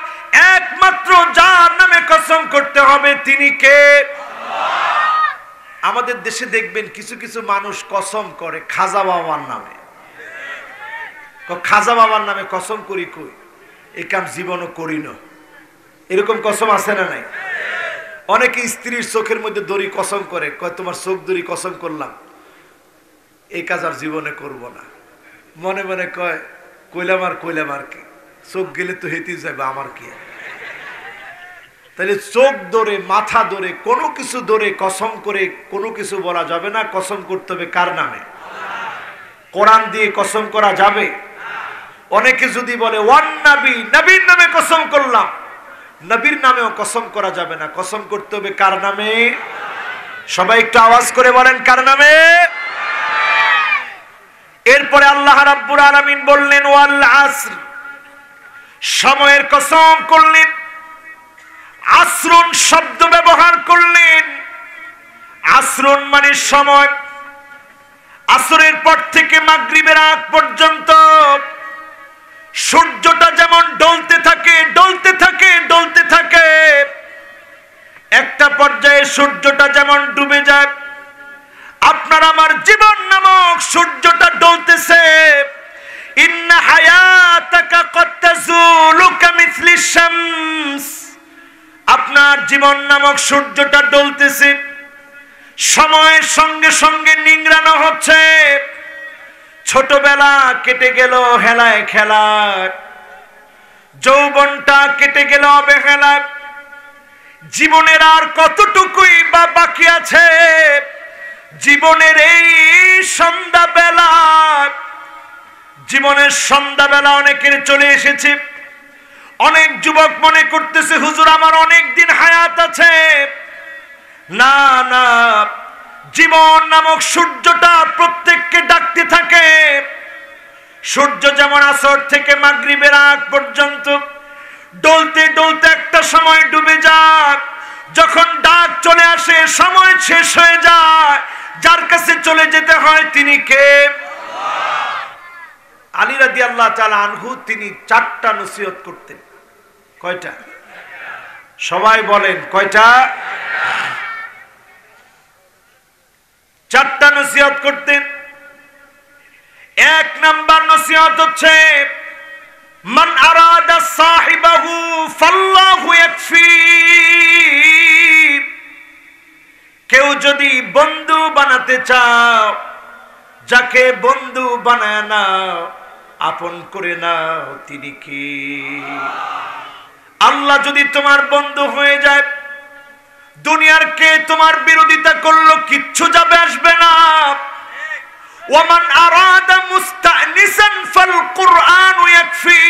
একমাত্র যার নামে কসম করতে হবে তিনি কে? আল্লাহ। আমাদের দেশে দেখবেন কিছু কিছু মানুষ কসম করে খাজা বাবার নামে। খাজা বাবার নামে কসম করি, কই এই কাম জীবনও করি না। এরকম কসম আছে না নাই? অনেকে স্ত্রীর চোখের মধ্যে দড়ি কসম করে, কয় তোমার চোখ দড়ি কসম করলাম, এই কাজ আর জীবনে করব না। মনে মনে কয় কইলাম আর কি, চোখ গেলে তো হেঁটে যাবে, আমার কি। তাহলে চোখ ধরে, মাথা ধরে, কোনো কিছু ধরে কসম করে কোনো কিছু বলা যাবে না। কসম করতে হবে কার নামে? কোরআন দিয়ে কসম করা যাবে? অনেকে যদি বলে ওয়ান নবী, নবীর নামে কসম করলাম, নবীর নামেও কসম করা যাবে না। কসম করতে হবে কার নামে? সবাই একটু আওয়াজ করে বলেন কার নামে? এরপরে আল্লাহ রাব্বুল আলামিন বললেন ওয়াল আসর, সময়ের কসম করলেন। আসরুন শব্দ ব্যবহার করলেন। আসরুন মানে সময়। আসরের পর থেকে মাগরিবের আগ পর্যন্ত সূর্যটা যেমন ডলতে থাকে, ডলতে থাকে, ডলতে থাকে, একটা পর্যায়ে সূর্যটা যেমন ডুবে যায়, আপনার আমার জীবন নামক সূর্যটা ডলতেছে। ইন্না হায়াতাকা কদ তাজুলু কামিসলিশ শামস। আপনার জীবন নামক সূর্যটা ডলতেছে, সময়ের সঙ্গে সঙ্গে নিংড়ানো হচ্ছে। ছোটবেলা কেটে গেল হেলায় খেলায়, যৌবনটা কেটে গেল অবহেলায়। জীবনের আর কতটুকুই বা বাকি আছে? জীবনের এই সন্ধ্যাবেলা, জীবনের সন্ধ্যাবেলা অনেকের চলে এসেছে। অনেক যুবক মনে করতেছে হুজুর আমার অনেক দিন হায়াত আছে। না না, জীবন নামক সূর্যটা প্রত্যেককে ডাকতে থাকে। সূর্য যেমন আসর থেকে মাগরিবের আগ পর্যন্ত ডলতে ডলতে একটা সময় ডুবে যায়। যখন ডাক চলে আসে, সময় শেষ হয়ে যায়, যার কাছে চলে যেতে হয় তিনি কে? আলী রাদিয়াল্লাহু তাআলা আনহু তিনি 4টা নসিহত করতেন। কয়টা? সবাই বলেন কয়টা? 4টা নসিহত করতেন। 1 নাম্বার নসিহত হচ্ছে মান আরাদা সাহিবাহু ফাল্লাহু ইয়াকফি। কেউ যদি বন্ধু বানাতে চাও, যাকে বন্ধু বানায় নাও, আপন করে নাও, তিনি কি? আল্লাহ যদি তোমার বন্ধু হয়ে যায়, দুনিয়ার কে তোমার বিরোধিতা করলো কিচ্ছু যাবে আসবে না। ওয়ামান আরাদা মুস্তানিসান ফাল কুরআনু ইয়াকফি।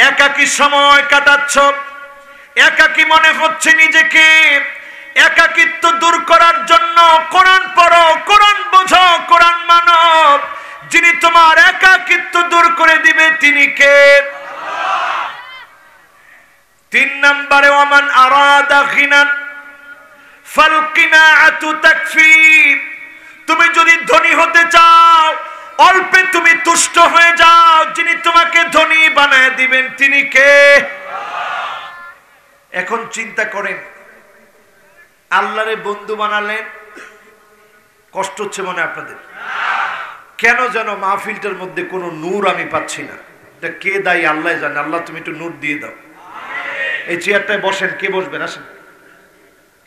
একাকী সময় কাটাচ্ছ, একাকী মনে হচ্ছে নিজেকে, একাকিত্ব দূর করার জন্য কোরআন পড়ো, কোরআন বোঝো, কোরআন মানো। যিনি তোমার একাকিত্ব দূর করে দিবে তিনি কে? তিন নম্বরে ওয়ামান আরাদা গিনান ফাল কিনাআতু তাকফি। তুমি যদি ধনী হতে চাও, অল্পে তুমি তুষ্ট হয়ে যাও, যিনি তোমাকে ধনী বানায় দিবেন তিনি কে? এখন চিন্তা করেন, আল্লাহরে বন্ধু বানালেন, কষ্ট হচ্ছে মনে আপনাদের? কেন যেন মাহফিলটার মধ্যে কোনো নূর আমি পাচ্ছি না। এটা কে দায়ী আল্লাহ জানে। আল্লাহ তুমি একটু নূর দিয়ে দাও। এই চেয়ারটায় বসেন, কে বসবেন? আসেন,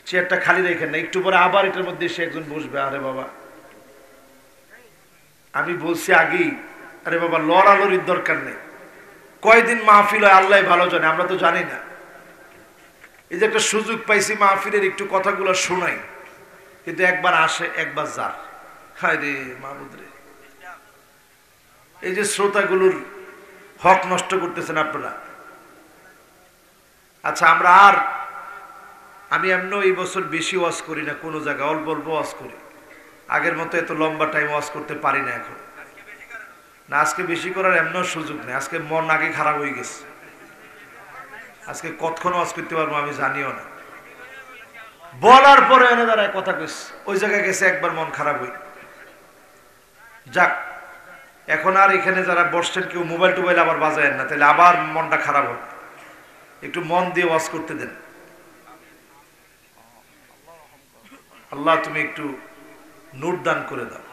চেয়ারটা খালি রেখেন না, একটু পরে আবার এটার মধ্যে এসে একজন বসবে। আরে বাবা, আমি বলছি আগেই, আরে বাবা লড়ালড়ির দরকার নেই। কয়দিন মাহফিল হয় আল্লাহ ভালো জানে, আমরা তো জানি না। এই যে একটা সুযোগ পাইছি মাহফিলের একটু কথাগুলো শোনাই, কিন্তু একবার আসে একবার যার। হায় রে মাহমুদ রে, এই যে শ্রোতাগুলোর হক নষ্ট করতেছেন আপনারা। আচ্ছা, আমি এমনও এই বছর বেশি ওয়াজ করি না, কোনো জায়গায় অল্প অল্প ওয়াজ করি। আগের মতো এত লম্বা টাইম ওয়াজ করতে পারি না এখন। না, আজকে বেশি করার এমনও সুযোগ নেই। আজকে মন আগে খারাপ হয়ে গেছে। আজকে কতক্ষণ ওয়াজ করতে পারবো আমি জানিও না। বলার পরে এনে দাঁড়ায় কথা কইস, ওই জায়গায় গেছে একবার মন খারাপ হই। যাক, এখন আর এখানে যারা বসছেন কেউ মোবাইল টোবাইল আবার বাজায় না, তাহলে আবার মনটা খারাপ হবে। একটু মন দিয়ে ওয়াজ করতে দেন। আল্লাহ তুমি একটু নূর দান করে দাও।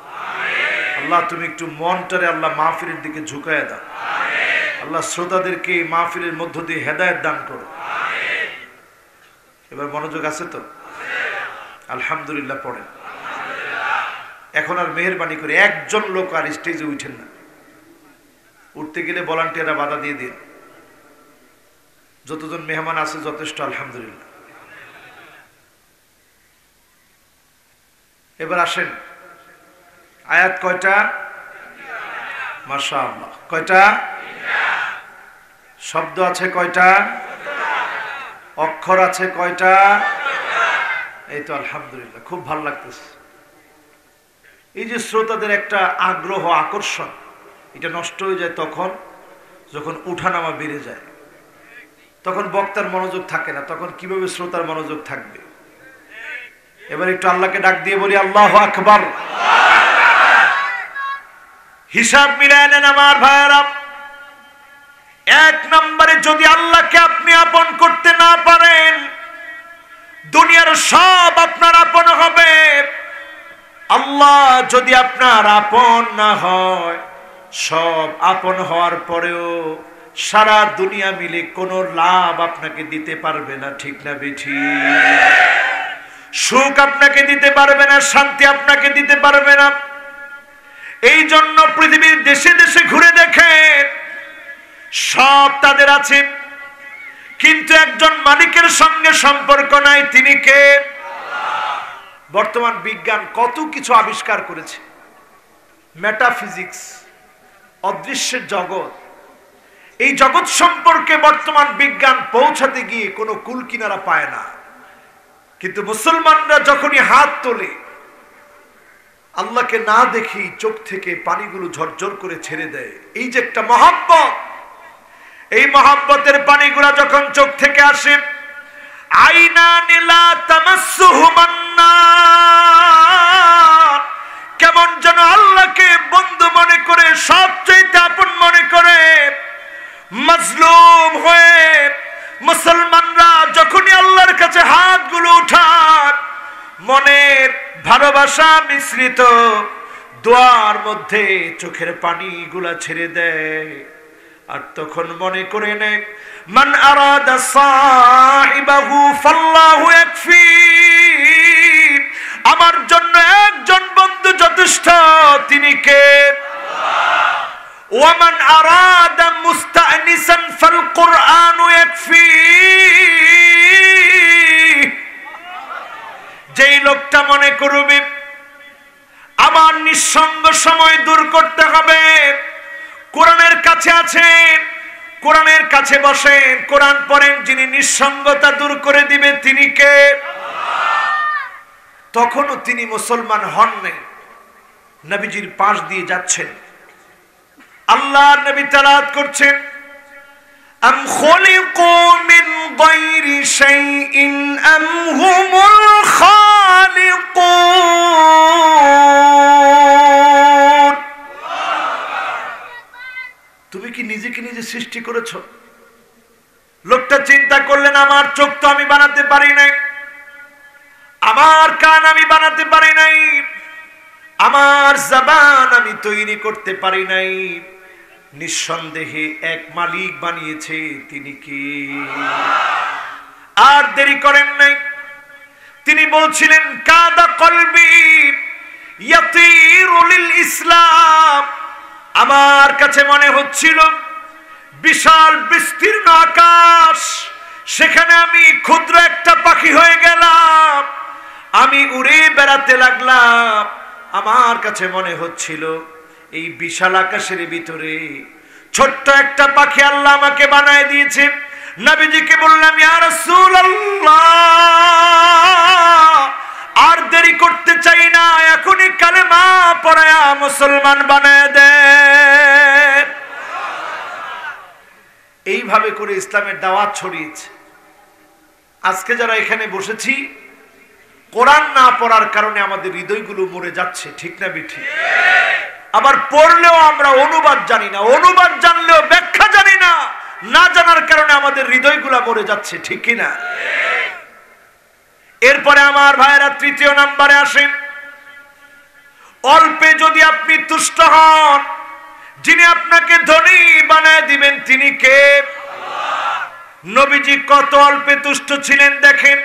আল্লাহ তুমি একটু মনটারে আল্লাহ মাহফিলের দিকে ঝুঁকায় দাও। আল্লাহ শ্রোতাদেরকে মাহফিলের মধ্য দিয়ে হেদায়েত দান করো। এবার মনোযোগ আছে তো? আলহামদুলিল্লাহ পড়েন। এখন আর মেহেরবানি করে একজন লোক আর স্টেজে উঠেন না। উঠতে গেলে ভলান্টিয়াররা বাধা দিয়ে দিন। যতজন মেহমান আছে যথেষ্ট, আলহামদুলিল্লাহ। এবার আসেন, আয়াত কয়টা? মাশাআল্লাহ, কয়টা? শব্দ আছে কয়টা? অক্ষর আছে কয়টা? এই তো আলহামদুলিল্লাহ, খুব ভালো লাগতেছে। এই যে শ্রোতাদের একটা আগ্রহ, আকর্ষণ, এটা নষ্ট হয়ে যায় তখন যখন উঠানামা বেড়ে যায়। তখন বক্তার মনোযোগ থাকে না, তখন কিভাবে শ্রোতার মনোযোগ থাকবে? এবার একটু আল্লাহকে ডাক দিয়ে বলি আল্লাহু আকবার। হিসাব মিলায় নেন আমার ভাইয়েরা। এক নম্বরে, যদি আল্লাহকে আপনি আপন করতে না পারেন, দুনিয়ার সব আপনার আপন হবে। আল্লাহ যদি আপনার আপন না হয়, সব আপন হওয়ার পরেও সারা দুনিয়া মিলে কোনো লাভ আপনাকে দিতে পারবে না। ঠিক না বেঠিক? সুখ আপনাকে দিতে পারবে না, শান্তি আপনাকে দিতে পারবে না। এই জন্য পৃথিবীর দেশে দেশে ঘুরে দেখেন, সব তাদের আছে, কিন্তু একজন মালিকের সঙ্গে সম্পর্ক নাই। তিনি কে? বর্তমান বিজ্ঞান কত কিছু আবিষ্কার করেছে। মেটাফিজিক্স, অদৃশ্যের জগৎ, এই জগৎ সম্পর্কে বর্তমান বিজ্ঞান পৌঁছাতে গিয়ে কোনো কুল কিনারা পায় না। কিন্তু মুসলমানরা যখনই হাত তোলে, আল্লাহকে না দেখি চোখ থেকে পানিগুলো ঝরঝর করে ছেড়ে দেয়। এই যে একটা মহব্বত, এই মহব্বতের পানিগুলা যখন চোখ থেকে আসে, আইনা নীলা তামাসসুহুমান নার, কেমন যেন আল্লাহকে বন্ধু মনে করে, সবচেয়ে আপন মনে করে। মাজলুম হয়ে মুসলমানরা যখনই আল্লাহর কাছে হাতগুলো উঠায়, মনের ভালোবাসা মিশ্রিত দোয়ার মধ্যে চোখের পানিগুলা ছেড়ে দেয়। আর তখন মনে করে নেয়, মান আরাদা সাহিবাহু ফাল্লাহু ইয়াকফি, আমার জন্য একজন বন্ধু যথেষ্ট। তিনি কে? ওয়া মান আরাদা মুস্তানিসান ফাল কুরআনু ইয়াকফি, যেই লোকটা মনে করবে আমার নিঃসঙ্গ সময় দূর করতে হবে। কোরআনের কাছে আছেন, কোরআনের কাছে বসেন, কোরআন পড়েন, যিনি নিঃসঙ্গতা দূর করে দিবে তিনি কে? তখনও তিনি মুসলমান হন নাই, নবীজির পাশ দিয়ে যাচ্ছেন, আল্লাহর নবী তেলাওয়াত করছেন, আম খুলিকু মিন গায়রি শাইইন আম হুমুল খালিকুন। তুমি কি নিজেকে নিজে সৃষ্টি করেছো? লোকটা চিন্তা করলেন, আমার চোখ তো আমি বানাতে পারি নাই, আমার কান আমি বানাতে পারি নাই, আমার জবান আমি তৈরি করতে পারি নাই, নিঃসন্দেহে এক মালিক বানিয়েছে, তিনি কি? আর দেরি করেন নাই, তিনি বলছিলেন, কাদা কলবি ইয়াতিরু লিল ইসলাম। আমার কাছে মনে হচ্ছিল বিশাল বিস্তীর্ণ আকাশ, সেখানে আমি ক্ষুদ্র একটা পাখি হয়ে গেলাম, আমি উড়ে বেড়াতে লাগলাম। আমার কাছে মনে হচ্ছিল এই বিশাল আকাশের ভিতরে ছোট্ট একটা পাখি আল্লাহ আমাকে বানায় দিয়েছে। নবীজিকে বললাম, ইয়া রাসূলুল্লাহ, আর দেরি করতে চাই না, এখনই কালেমা পড়ায়া মুসলমান বানায় দেন। এইভাবে করে ইসলামের দাওয়াত ছড়িয়েছে। আজকে যারা এখানে বসেছি, কোরআন না পড়ার কারণে আমাদের হৃদয়গুলো মরে যাচ্ছে, ঠিক না বেঠিক? আবার পড়লেও আমরা অনুবাদ জানি না, অনুবাদ জানলেও ব্যাখ্যা জানি না, না জানার কারণে আমাদের হৃদয়গুলো মরে যাচ্ছে, ঠিক কি না? এরপরে আমার ভাইয়েরা তৃতীয় নম্বরে আসেন, অল্পে যদি আপনি তুষ্ট হন, যিনি আপনাকে ধনী বানায় দিবেন তিনি কে? নবীজি কত অল্পে তুষ্ট ছিলেন দেখেন।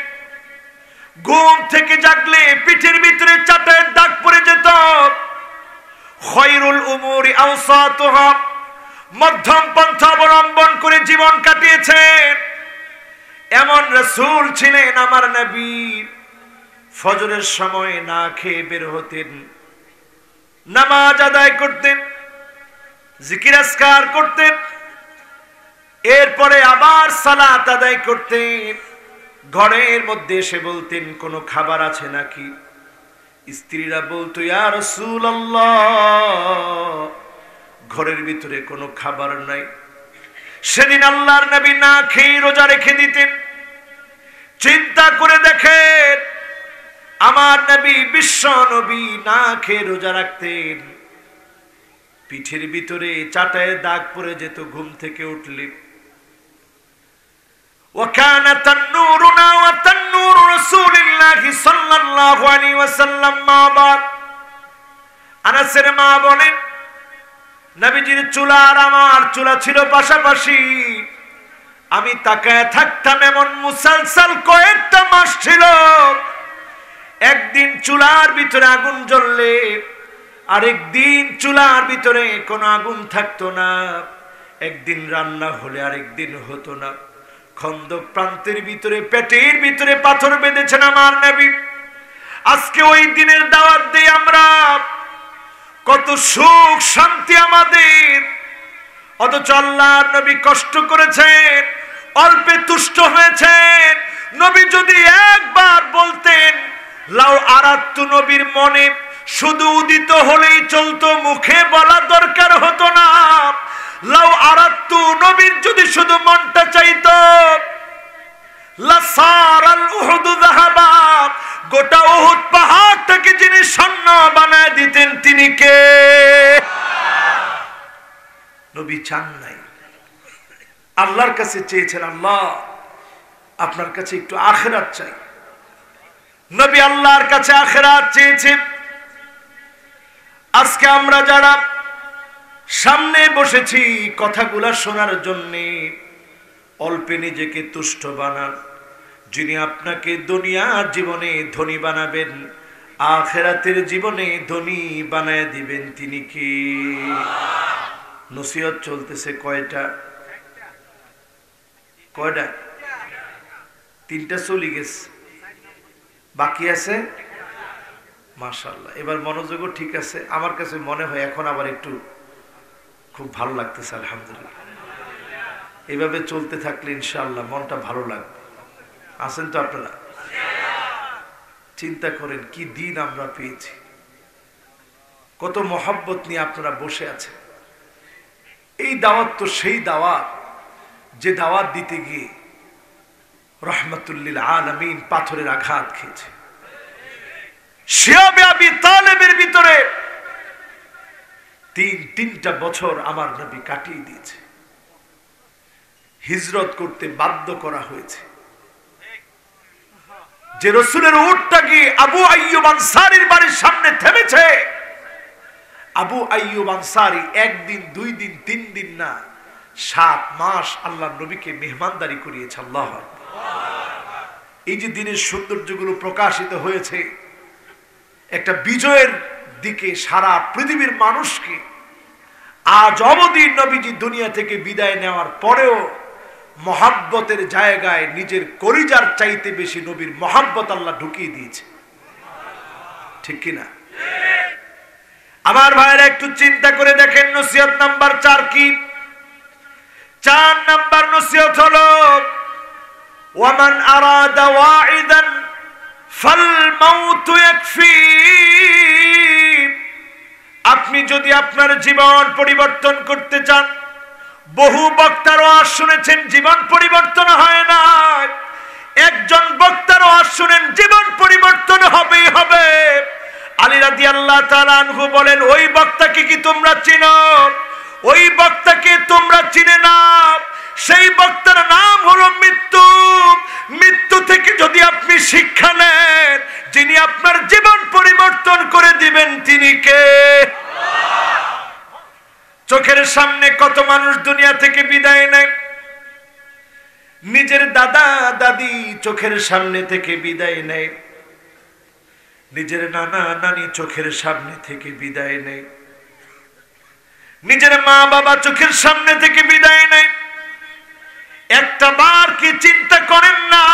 ঘুম থেকে জাগলে পিঠের ভিতরে চাটায়ের দাগ পড়ে যেত। খায়রুল উমুরি আওসাতুহা, মধ্যম পন্থা অবলম্বন করে জীবন কাটিয়েছেন এমন রাসূল ছিলেন আমার নবী। ফজরের সময় না খেয়ে বের হতেন, নামাজ আদায় করতেন, জিকির আজকার করতেন, এরপরে আবার সালাত আদায় করতেন। ঘরের মধ্যে এসে বলতেন, কোনো খাবার আছে নাকি? স্ত্রীরা বলতো, ইয়া রাসূলুল্লাহ, ঘরের ভিতরে কোনো খাবার নাই। সেদিন আল্লাহর নবী না খেয়ে রোজা রেখে দিতেন। চিন্তা করে দেখেন, আমার নবী, বিশ্ব নবী না খেয়ে রোজা রাখতেন, পিঠের ভিতরে চাটায় দাগ পড়ে যেত ঘুম থেকে উঠলে। وكان تنورنا وتنور رسول الله صلى الله عليه وسلم ما بعد। আনাসের মা বলেন, নবীজির চুলা আর আমার চুলা ছিল পাশাপাশি। আমি তাকায় থাকতাম, এমন মুসালসাল কয়েকটা মাস ছিল। একদিন চুলার ভিতরে আগুন জ্বললে আরেকদিন চুলার ভিতরে কোনো আগুন থাকতো না। একদিন রান্না হলে আরেকদিন হতো না। খন্দক প্রান্তের ভিতরে পেটের ভিতরে পাথর বেঁধেছেন আমার নবী। আজকে ওই দিনের দাওয়াত দেই আমরা, কত সুখ শান্তি আমাদের, অথচ আল্লাহর নবী কষ্ট করেছেন, অল্পে তুষ্ট হয়েছেন। নবী যদি একবার বলতেন, লাউ আরাত্তু, নবীর মনে শুধু উদিত হলেই চলতো, মুখে বলা দরকার হতো না। লাউ আরাত্তু, নবীর যদি শুধু মনটা চাইতো, লাসারাল উহুদ যাহাবা, গোটা উহুদ পাহাড়টাকে যিনি স্বর্ণ বানায় দিতেন তিনি কে? নবী চান নাই, আল্লাহর কাছে চেয়েছেন, আল্লাহ আপনার কাছে একটু আখিরাত চাই। নবী আল্লাহর কাছে আখিরাত চেয়েছেন। আজকে আমরা যারা সামনে বসেছি কথাগুলা শোনার জন্যে, অল্পে নিজেকে তুষ্ট বানান। যিনি আপনাকে দুনিয়ার জীবনে ধনী বানাবেন, আখিরাতের জীবনে ধনী বানায় দিবেন তিনি কি? নসিহত চলতেছে কয়টা? কয়টা? তিনটা চলে গেছে, বাকি আছে মাশাআল্লাহ, এবার মনোযোগও ঠিক আছে। আমার কাছে মনে হয় এখন আবার একটু খুব ভালো লাগতেছে, আলহামদুলিল্লাহ। এভাবে চলতে থাকলে ইনশাআল্লাহ মনটা ভালো লাগবে। আছেন তো আপনারা? চিন্তা করেন কি দিন আমরা পেয়েছি, কত মহব্বত নিয়ে আপনারা বসে আছেন। এই দাওয়াত তো সেই দাওয়াত যে দাওয়াত দিতে গিয়ে রাহমাতুল লিল আলামিন পাথরের আঘাত খেয়েছে। শিয়াবে আবি তালেবের ভিতরে তিনটা বছর আমার নবী কাটিয়ে দিয়েছে। হিজরত করতে বাধ্য করা হয়েছে। যে রসুলের উটটা গিয়ে আবু আইয়ুব আনসারীর বাড়ির সামনে থেমেছে, আবু আইয়ুব আনসারী একদিন, 2 দিন, 3 দিন না, 7 মাস আল্লাহ নবীকে মেহমানদারি করিয়েছে। আল্লাহ আকবার। এই যে দিনের সৌন্দর্যগুলো প্রকাশিত হয়েছে, একটা বিজয়ের দিকে সারা পৃথিবীর মানুষকে, আজ অবধি নবীজি দুনিয়া থেকে বিদায় নেওয়ার পরেও মহাব্বতের জায়গায় নিজের কলিজার চাইতে বেশি নবীর মহাব্বত আল্লাহ ঢুকিয়ে দিয়েছে, ঠিক কিনা? আমার ভাইরা একটু চিন্তা করে দেখেন, নসিহত নাম্বার 4 কি? 4 নাম্বার নসিহত হলো ওয়ামান আরাদা ওয়াইদান ফাল মাউতু ইয়াকফি। আপনি যদি আপনার জীবন পরিবর্তন করতে চান, বহু বক্তার ওয়াজ শুনেছেন, জীবন পরিবর্তন হয় না। একজন বক্তার ওয়াজ শুনেন, জীবন পরিবর্তন হবেই হবে। আলী রাদিয়াল্লাহু তাআলা আনহু বলেন, ওই বক্তাকে কি তোমরা চিনো? ওই বক্তাকে তোমরা চিনে না। সেই বক্তার নাম হলো মৃত্যু। মৃত্যু থেকে যদি আপনি শিক্ষা নেন, যিনি আপনার জীবন পরিবর্তন করে দিবেন তিনি কে? চোখের সামনে কত মানুষ দুনিয়া থেকে বিদায় নেয়। নিজের দাদা দাদি চোখের সামনে থেকে বিদায় নেয়, নিজের নানা নানি চোখের সামনে থেকে বিদায় নেয়, নিজের মা বাবা চোখের সামনে থেকে বিদায় নেয়। একটা বার কি চিন্তা করেন না,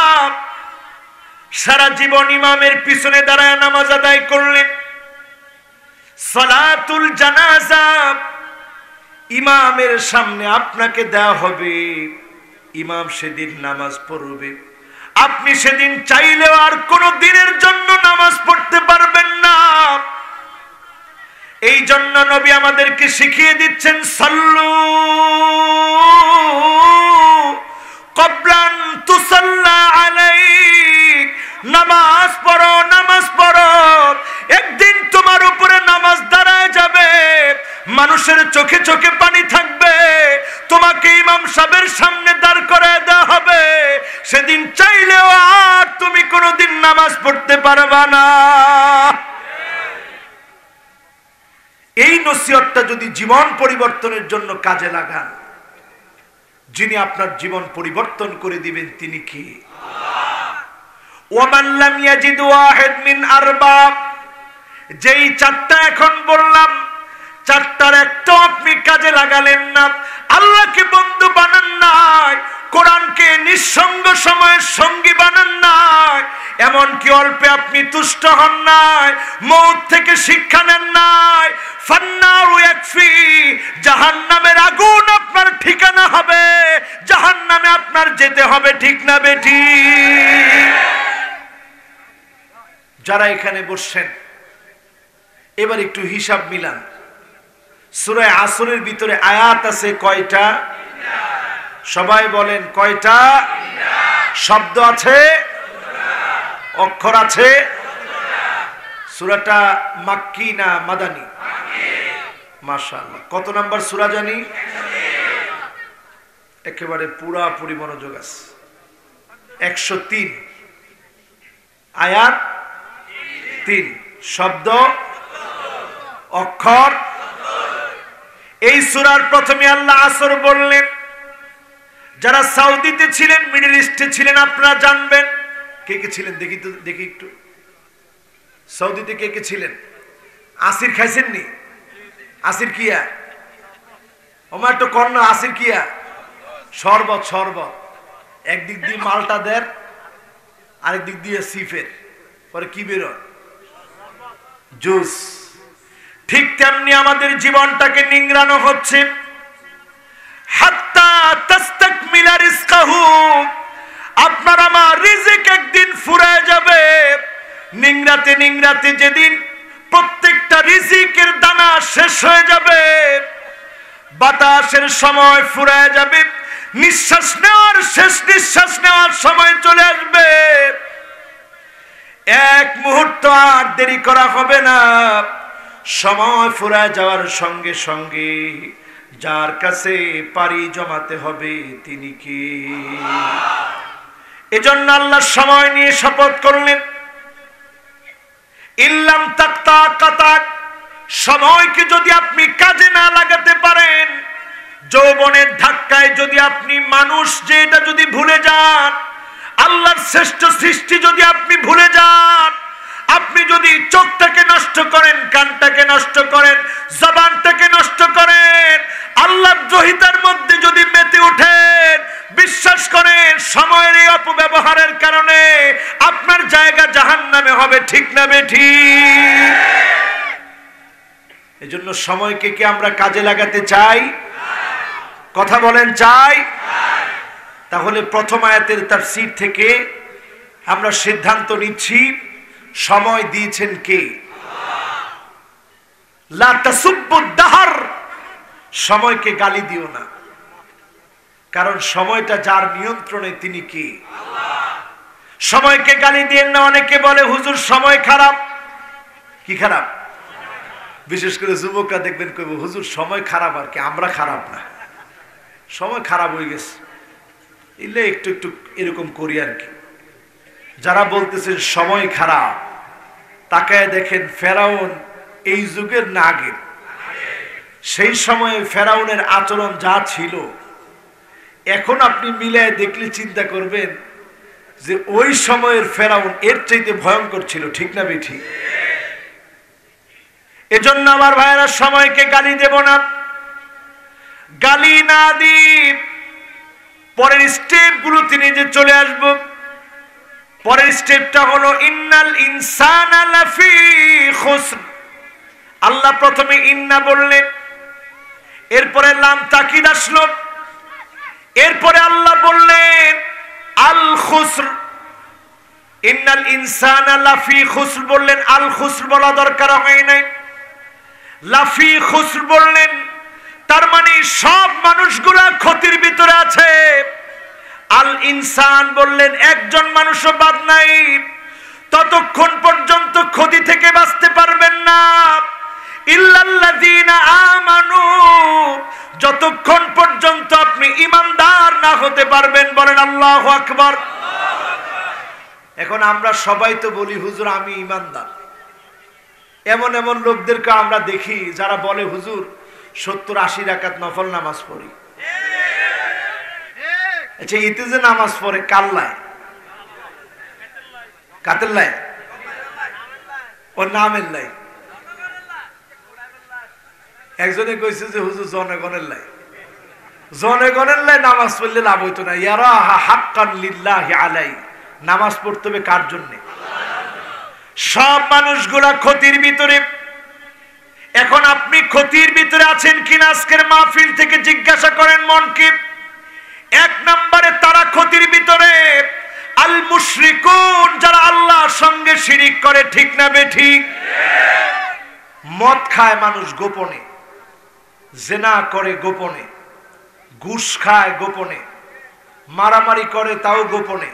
সারা জীবন ইমামের পিছনে দাঁড়ায় নামাজ আদায় করলেন, সালাতুল জানাজা ইমামের সামনে আপনাকে দেওয়া হবে, ইমাম সেদিন নামাজ পড়বে, আপনি সেদিন চাইলেও আর কোনো দিনের জন্য নামাজ পড়তে পারবেন না। এই জন্য নবী আমাদেরকে শিখিয়ে দিচ্ছেন, সাল্লু কবলান তুসাল্লা আলাইক। নামাজ পড়ো, নামাজ পড়ো। একদিন তোমার উপরে নামাজ দাঁড়ায় যাবে, মানুষের চোখে চোখে পানি থাকবে, তোমাকে ইমাম সাহেবের সামনে দাঁড় করায় দেওয়া হবে। সেদিন চাইলেও আর তুমি কোনোদিন নামাজ পড়তে পারবা না। এই নসিহতটা যদি জীবন পরিবর্তনের জন্য কাজে লাগান, যিনি আপনার জীবন পরিবর্তন করে দিবেন তিনি কি? ওয়ামান লাম ইয়াজিদ ওয়াহিদ মিন আরবা। যেই 4টা এখন বললাম, 4টার একটাও আপনি কাজে লাগালেন না, আল্লাহকে বন্ধু বানান নাই, কোরআনকে নিঃসঙ্গ সময়ের সঙ্গী বানান নাই, এমনকি অল্পে আপনি তুষ্ট হন নাই, মওত থেকে শিক্ষা নেন নাই, ফান্নারু ইয়াকফি। জাহান্নামের আগুন আপনার ঠিকানা হবে, জাহান্নামে আপনার যেতে হবে, ঠিক না বেঠি? যারা এখানে বসছেন এবার একটু হিসাব মিলান। সূরা আসরের ভিতরে আয়াত আছে কয়টা? সবাই বলেন কয়টা? শব্দ আছে, অক্ষর আছে। সূরাটা মাক্কি না মাদানী? মাশাআল্লাহ। কত নাম্বার সূরা জানি? একেবারে পুরাপুরি মনোযোগ আছে। 103, আয়াত 3, শব্দ অক্ষর। এই সূরার প্রথমে আল্লাহ আসর বললেন। যারা সৌদিতে ছিলেন, মিডল ইস্টে ছিলেন, আপনারা জানবেন। কে কে ছিলেন দেখি তো, দেখি একটু। সৌদিতে কে কে ছিলেন? আসির খাইছেননি? আসির কিয়া ওমার তো কর্ণ, আসির কিয়া শরবত। শরবত একদিক দিয়ে মালটা দেন, আরেক দিক দিয়ে সিফের, পরে কি বেরোয়? জুস। ঠিক তেমনি আমাদের জীবনটাকে নিংড়ানো হচ্ছে। হাত্তা তাস্তাকমিলা রিজকাহু, আপনার আমার রিজিক একদিন ফুরায় যাবে। নিংড়াতে নিংড়াতে যেদিন প্রত্যেকটা রিজিকের দানা শেষ হয়ে যাবে, বাতাসের সময় ফুরায় যাবে, নিঃশ্বাস নেওয়ার শেষ নিঃশ্বাস নেওয়ার সময় চলে আসবে, এক মুহূর্ত আর দেরি করা হবে না। সময় ফুরায় যাওয়ার সঙ্গে সঙ্গে যার কাছে পাড়ি জমাতে হবে তিনি কি? এজন্য আল্লাহ সময় নিয়ে শপথ করলেন, ইল্লাম তাকতা কাতাক, সময়কে যদি আপনি কাজে না লাগাতে পারেন, যৌবনের ধাক্কায় যদি আপনি মানুষ যে এটা যদি ভুলে যান, আল্লাহর শ্রেষ্ঠ সৃষ্টি যদি আপনি ভুলে যান, আপনি যদি চোখটাকে নষ্ট করেন, কানটাকে নষ্ট করেন, জবানটাকে নষ্ট করেন, আল্লাহর দ্রোহিতার মধ্যে যদি মেতে ওঠেন, বিশ্বাস করেন সময়ের এই অপব্যবহারের কারণে আপনার জায়গা জাহান্নামে হবে। ঠিক না বেঠিক? এজন্য সময়কে কি আমরা কাজে লাগাতে চাই? কথা বলেন, চাই? তাহলে প্রথম আয়াতের তাফসীর থেকে আমরা সিদ্ধান্ত নিচ্ছি সময় দিয়েছেন কে? লা তাসুব্বুদ দাহর, সময়কে গালি দিও না, কারণ সময়টা যার নিয়ন্ত্রণে তিনি কে? সময়কে গালি দিয়েন না। অনেকে বলে হুজুর সময় খারাপ। কি খারাপ? বিশেষ করে যুবকরা দেখবেন কইব হুজুর সময় খারাপ, আর কি আমরা খারাপ না, সময় খারাপ হয়ে গেছে, এলে একটু একটু এরকম করি আর কি। যারা বলতেছেন সময় খারাপ, তাকায় দেখেন ফেরাউন এই যুগের না আগের। সেই সময়ে ফেরাউনের আচরণ যা ছিল, এখন আপনি মিলায় দেখলে চিন্তা করবেন যে ওই সময়ের ফেরাউন এর চাইতে ভয়ঙ্কর ছিল। ঠিক না বেঠিক? এজন্য আমার ভাইয়েরা, সময়কে গালি দেব না। গালি না দিই, পরের স্টেপ গুলোতে নিজে চলে আসবো। পরের স্টেপটা হলো ইন্নাল ইনসানা লাফি খুসর। আল্লাহ প্রথমে ইন্না বললেন, এরপরে লাম তাকিদ আসলো, এরপরে আল্লাহ বললেন আল খুসর। ইন্নাল ইনসানা লাফি খুসর বললেন, আল খুসর বলা দরকার হয় নাই, লাফি খুসর বললেন। তার মানে সব মানুষগুলা ক্ষতির ভিতরে আছে। আল ইনসান বললেন, একজন মানুষও বাদ নাই। ততক্ষণ পর্যন্ত ক্ষতি থেকে বাঁচতে পারবেন না ইল্লাল্লাযীনা আমানু, যতক্ষণ পর্যন্ত আপনি ঈমানদার না হতে পারবেন। বলেন আল্লাহু আকবার। এখন আমরা সবাই তো বলি হুজুর আমি ঈমানদার। এমন এমন লোকদেরকে আমরা দেখি যারা বলে হুজুর 70-80 রাকাত নফল নামাজ পড়ি। আচ্ছা, ইতে যে নামাজ পড়ে কাল্লায়, কাতের লাই, ওর নামের লাই। একজনে কইছে যে হুজুর জনগণের লাই, জনগণের লাই নামাজ পড়লে লাভ হইতো না। ইয়ারা হাক্কান লিল্লাহি আলাই, নামাজ পড়তে হবে কার জন্য? সব মানুষগুলা ক্ষতির ভিতরে। এখন আপনি ক্ষতির ভিতরে আছেন কিনা আজকের মাহফিল থেকে জিজ্ঞাসা করেন মনকে। এক নম্বরে তারা ক্ষতির ভিতরে আল মুশরিকুন, যারা আল্লাহর সঙ্গে শিরিক করে। ঠিক না বেঠিক? মদ খায় মানুষ গোপনে, জিনা করে গোপনে, ঘুষ খায় গোপনে, মারামারি করে তাও গোপনে।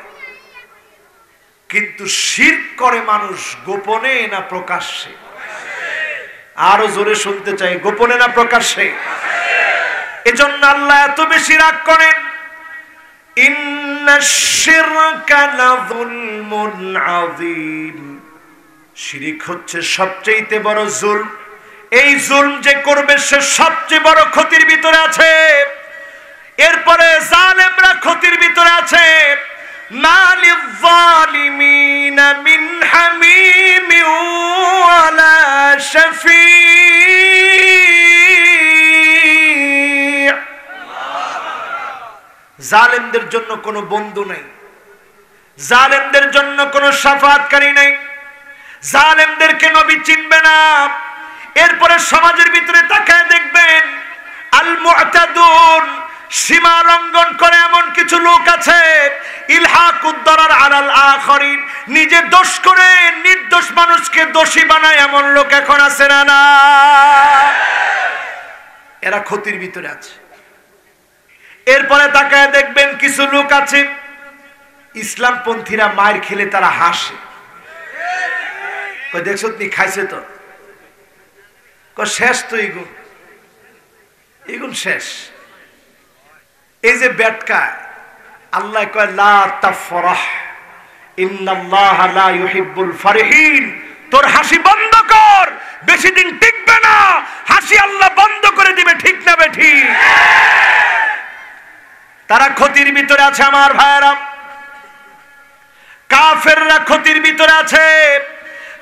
কিন্তু শিরক করে মানুষ গোপনে না প্রকাশ্যে? আরো জোরে শুনতে চাই, গোপনে না প্রকাশ্যে? এজন্য আল্লাহ এত বেশি রাগ করেন। ইন্নাশ শিরকা লাযুলমুন আযীম, শিরক হচ্ছে সবচেয়ে বড় জুলম। এই জুলম যে করবে সে সবচেয়ে বড় ক্ষতির ভিতরে আছে। এরপরে জালেমরা ক্ষতির ভিতরে আছে। মা লিয-যালিমিনা মিন হামিম ওয়ালা শাফী'। জালেমদের জন্য কোনো বন্ধু নাই, জালেমদের জন্য কোনো শাফাআতকারী নাই, জালেমদেরকে নবী চিনবে না। এরপরে সমাজের ভিতরে তাকায় দেখবেন আল মুআতাদুন, সীমা লঙ্ঘন করে এমন কিছু লোক আছে, ইলহাকুদ দারার আলাল আখারিন, নিজে দোষ করে নির্দোষ মানুষকে দোষী বানায় এমন লোক এখন আছে না না? এরা ক্ষতির ভিতরে আছে। এরপরে তাকায় দেখবেন কিছু লোক আছে ইসলামপন্থীরা মায়ের খেলে তারা হাসে, দেখছো তুমি খাইছে তো, শেষ তো এগুন শেষ। এই যে বেটকায় আল্লাহ কয় লা তাফরাহ ইন্নাল্লাহা লা ইউহিব্বুল ফারিহিন, তোর হাসি বন্ধ কর, বেশি দিন টিকবে না, হাসি আল্লাহ বন্ধ করে দিবে, ঠিক না বেঠিক? তারা ক্ষতির ভিতরে আছে আমার ভাইরা। কাফেররা ক্ষতির ভিতরে আছে,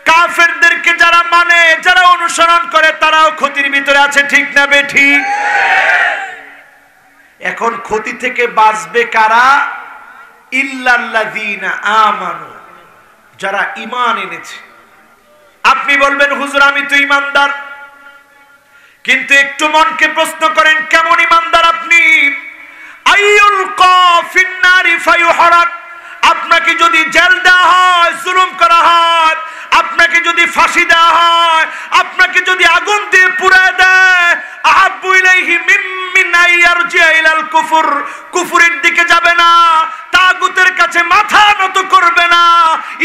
কাফেরদেরকে যারা মানে, যারা অনুসরণ করে তারাও ক্ষতির ভিতরে আছে, ঠিক না বেঠিক? এখন ক্ষতি থেকে বাঁচবে কারা? ইল্লাল্লাযীনা আমানু, যারা ঈমান এনেছে। আপনি বলবেন হুজুর আমি তো ঈমানদার, কিন্তু একটু মনকে প্রশ্ন করেন কেমন ঈমানদার আপনি? আইয়ুলকা ফিন্নারি ফায়ুহরাক, আপনাকে যদি জেল দেওয়া হয়, জুলুম করা হয়, আপনাকে যদি ফাঁসি দেওয়া হয়, আপনাকে যদি আগুন দিয়ে পুড়িয়ে দেয়, আহাব্বু ইলাইহি মিন আইয়ারজিআ ইলাল কুফর, কুফরের দিকে যাবে না, তাগুতের কাছে মাথা নত করবে না,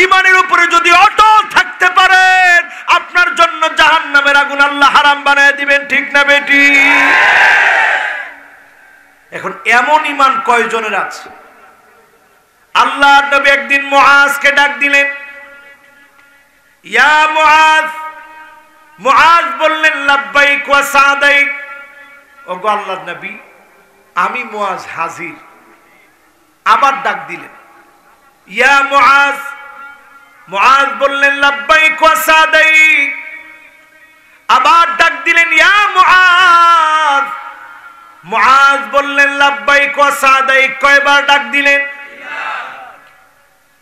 ঈমানের উপরে যদি অটল থাকতে পারেন, আপনার জন্য জাহান্নামের আগুন আল্লাহ হারাম বানায় দিবেন, ঠিক না বেটি? এখন এমন ঈমান কয়জনের আছে? আল্লাহর নবী একদিন মুআজকে ডাক দিলেন, ইয়া মুআজ। মুআজ বললেন লাব্বাইক ওয়া সাদাইক, ওগো আল্লাহর নবী আমি মুআজ হাজির। আবার ডাক দিলেন ইয়া মুআজ। মুআজ বললেন লাব্বাইক ওয়া সাদাইক। আবার ডাক দিলেন ইয়া মুআজ। মুআজ বললেন লাব্বাইক ওয়া সাদাইক। কয়বার ডাক দিলেন?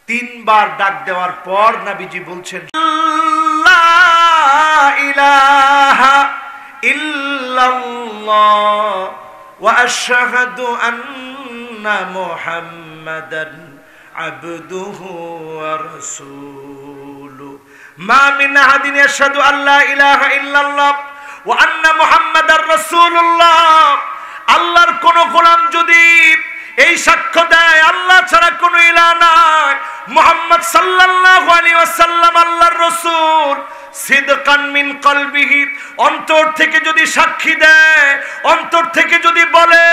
তিনবার ডাক দেওয়ার পর নবীজি বলছেন লা ইলাহা ইল্লাল্লাহ ওয়া আশহাদু আন্না মুহাম্মাদান আবদুহু ওয়া রাসূলুহু। মা মিন আহাদিন ইয়াশহাদু আল্লা ইলাহা ইল্লাল্লাহ ওয়া আন্না মুহাম্মাদার রাসূলুল্লাহ। আল্লাহর কোন গোলাম যদি এই সাক্ষ্য দেয় আল্লাহ ছাড়া কোনো ইলাহ নাই, মুহাম্মদ সাল্লাল্লাহু আলাইহি ওয়াসাল্লাম আল্লাহর রাসূল, সিদকান মিন কলবিহি, অন্তর থেকে যদি সাক্ষী দেয়, অন্তর থেকে যদি বলে,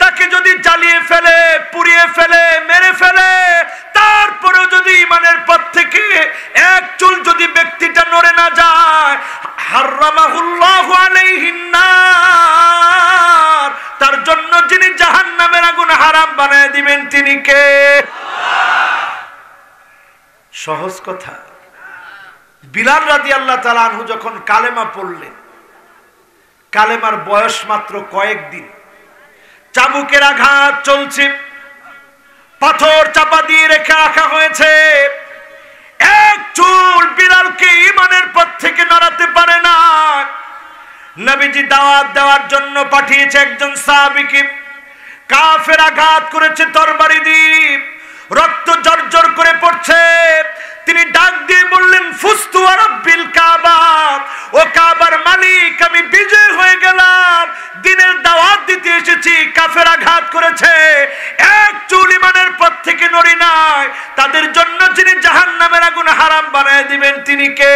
তাকে যদি জ্বালিয়ে ফেলে, পুড়িয়ে ফেলে, মেরে ফেলে, তারপরেও যদি ঈমানের পথ থেকে এক চুল যদি ব্যক্তিটা নড়ে না যায়, হারামাহুল্লাহু আলাইহিন নার, তার জন্য যিনি জাহান্নামের আগুন হারাম বানায় দিবেন তিনি কে? সহজ কথা। বিলাল রাদিয়াল্লাহু তাআলা আনহু যখন কালেমা পড়লেন, কালেমার বয়স মাত্র কয়েকদিন, চাবুকের আঘাত চলছে, পাথর চাপা দিয়ে রেখে রাখা হয়েছে, এক চুল বিলালকে ঈমানের পথ থেকে নড়াতে পারে না। নবীজি দাওয়াত দেওয়ার জন্য পাঠিয়েছে একজন সাহাবীকে, কাফের আঘাত করেছে তরবারি দিয়ে, রক্ত জর্জর করে পড়ছে। তিনি ডাক দিয়ে বললেন ফুস্তু ওয়া রাব্বিল কাবা, ও কাবার মালিক আমি বিজয় হয়ে গেলাম, দ্বীনের দাওয়াত দিতে এসেছি, কাফের আঘাত করেছে, এক চুল ঈমানের পথ থেকে নড়ি নাই, তাদের জন্য যিনি জাহান্নামের আগুন হারাম বানায় দিবেন তিনি কে?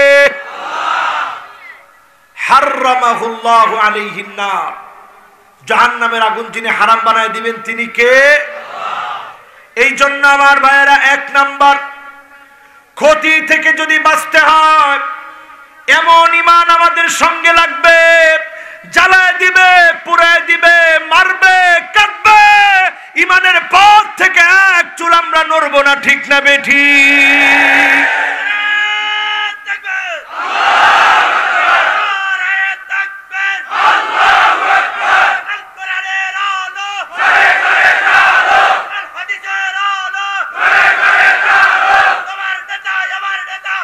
হারামাহুল্লাহু আলাইহিন নার, জাহান্নামের আগুন যিনি হারাম বানায় দিবেন তিনি কে? এই জন্য আমার ভাইয়েরা, এক নাম্বার, ক্ষতি থেকে যদি বাঁচতে হয় এমন ঈমান আমাদের সঙ্গে লাগবে, জ্বালায় দিবে, পুড়ায় দিবে, মারবে, কাটবে, ঈমানের পথ থেকে এক চুল আমরা নড়বো না, ঠিক না বেঠি?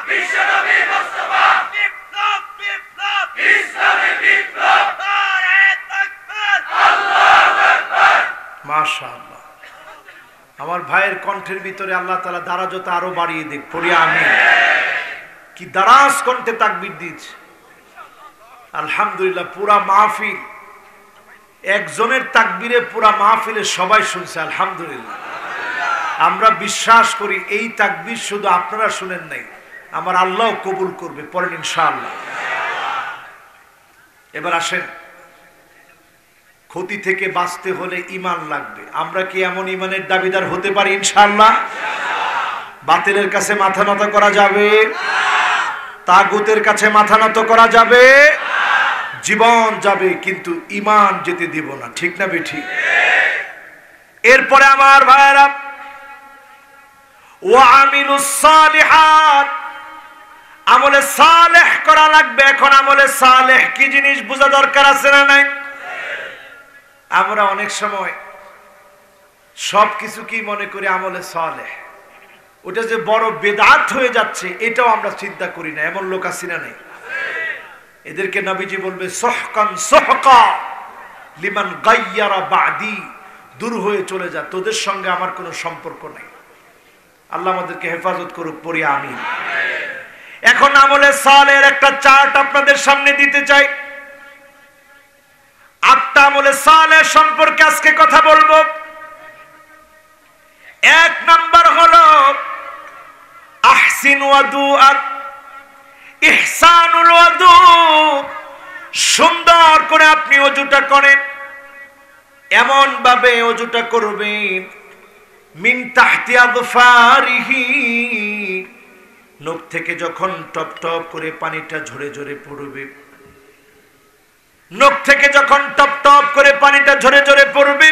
বিশ্বনবী মাশাআল্লাহ, আমার ভাইয়ের কণ্ঠের ভিতরে আল্লাহ তাআলা দারাজত আরো বাড়িয়ে দিক, পড়ি আমিন। কি দারাজ কণ্ঠে তাকবীর দিচ্ছে, আলহামদুলিল্লাহ। পুরা মাহফিল, একজনের তাকবীরে পুরা মাহফিলে সবাই শুনছে, আলহামদুলিল্লাহ। আমরা বিশ্বাস করি এই তাকবীর শুধু আপনারা শুনেন নাই, আমার আল্লাহ কবুল করবে, পড়েন ইনশাআল্লাহ। এবার আসেন, ক্ষতি থেকে বাঁচতে হলে ঈমান লাগবে। আমরা কি এমন ঈমানের দাবিদার হতে পারি ইনশাআল্লাহ? বাতিলের কাছে মাথা নত করা যাবে? তাগুতের কাছে মাথা নত করা যাবে? জীবন যাবে কিন্তু ঈমান যেতে দিব না, ঠিক না বেঠিক? এরপরে আমার ভাইয়েরা, ওয়া আমিলুস সালিহাত, আমলে সালেহ করা লাগবে। এখন আমলে সালেহ কি জিনিস বোঝা দরকার আছে না নাই? আমরা অনেক সময় সবকিছু কি মনে করি আমলে সালেহ, ওটা যে বড় বেদাত হয়ে যাচ্ছে এটাও আমরা চিন্তা করি না। এমন লোক আছে না নাই? এদেরকে নবীজি বলবে সহকান সহকা লিমান গায়্যারা বাদি, দূর হয়ে চলে যা, তোদের সঙ্গে আমার কোনো সম্পর্ক নাই। আল্লাহ আমাদেরকে হেফাজত করুক, পড়ি আমিন। এখন আমলে সালেহের একটা চার্ট আপনাদের সামনে দিতে চাই। 8টা আমলে সালেহ সম্পর্কে আজকে কথা বলবো। 1 নাম্বার হলো আহসিন ওয়াদুআত, ইহসানুল ওয়াদু, সুন্দর করে আপনি ওযুটা করেন, এমন ভাবে ওযুটা করবেন মিন তাহতি আযফারিহি, নখ থেকে যখন টপ টপ করে পানিটা ঝরে ঝরে পড়বে, নখ থেকে যখন টপ টপ করে পানিটা ঝরে ঝরে পড়বে,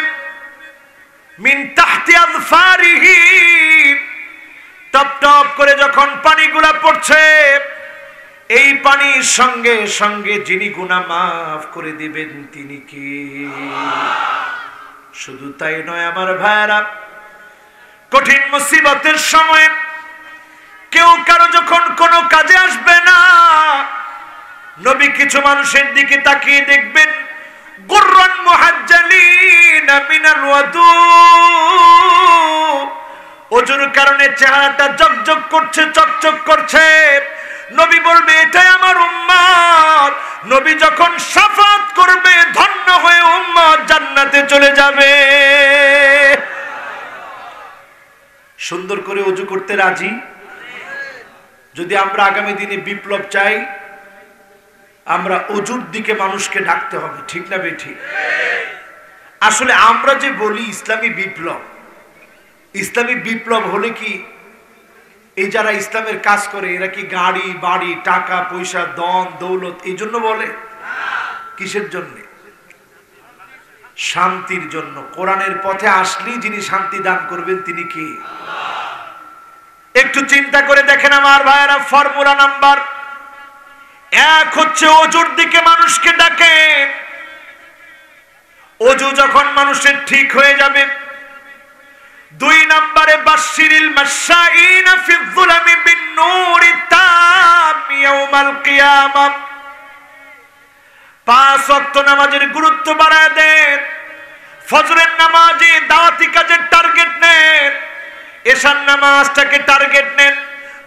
মিন তাহতি আযফারিহি, টপ টপ করে যখন পানিগুলা পড়ছে, এই পানির সঙ্গে সঙ্গে যিনি গুনাহ মাফ করে দিবেন তিনি কে? শুধু তাই নয় আমার ভাইরা, কঠিন মুসিবতের সময় কেউ কারো যখন কোনো কাজে আসবে না, নবী কিছু মানুষের দিকে তাকিয়ে দেখবেন, গুররান মুহাজ্জালিন মিনাল ওয়াদু, ওজুর কারণে চেহারাটা জকজক করছে, চকচক করছে। নবী বলবে এটাই আমার উম্মত। নবী যখন শাফাত করবে, ধন্য হয়ে উম্মত জান্নাতে চলে যাবে। সুন্দর করে ওযু করতে রাজি? যদি আমরা আগামী দিনে বিপ্লব চাই, আমরা ওযুর দিকে মানুষকে ডাকতে হবে, ঠিক না বেঠিক? আসলে আমরা যে বলি ইসলামী বিপ্লব, ইসলামী বিপ্লব হলে কি এই যারা ইসলামের কাজ করে এরা কি গাড়ি বাড়ি টাকা পয়সা ধন দৌলত এই জন্য বলে? কিসের জন্য? শান্তির জন্য। কোরআনের পথে আসলেই যিনি শান্তি দান করবেন তিনি কি? একটু চিন্তা করে দেখেন আমার ভাইয়েরা, ফর্মুলা নাম্বার 1 হচ্ছে ওযুর দিকে মানুষকে ডাকে। ওযু যখন মানুষের ঠিক হয়ে যাবে, 2 নম্বরে বাশশিরিল মাশাইনা ফিয যুলামি বিন নূরি তাম ইয়াউমাল কিয়ামাহ, 5 ওয়াক্ত নামাজের গুরুত্ব বাড়ায় দেন। ফজরের নামাজে দাওয়াতি কাজের টার্গেট নেন, এশার নামাজটাকে টার্গেট নেন,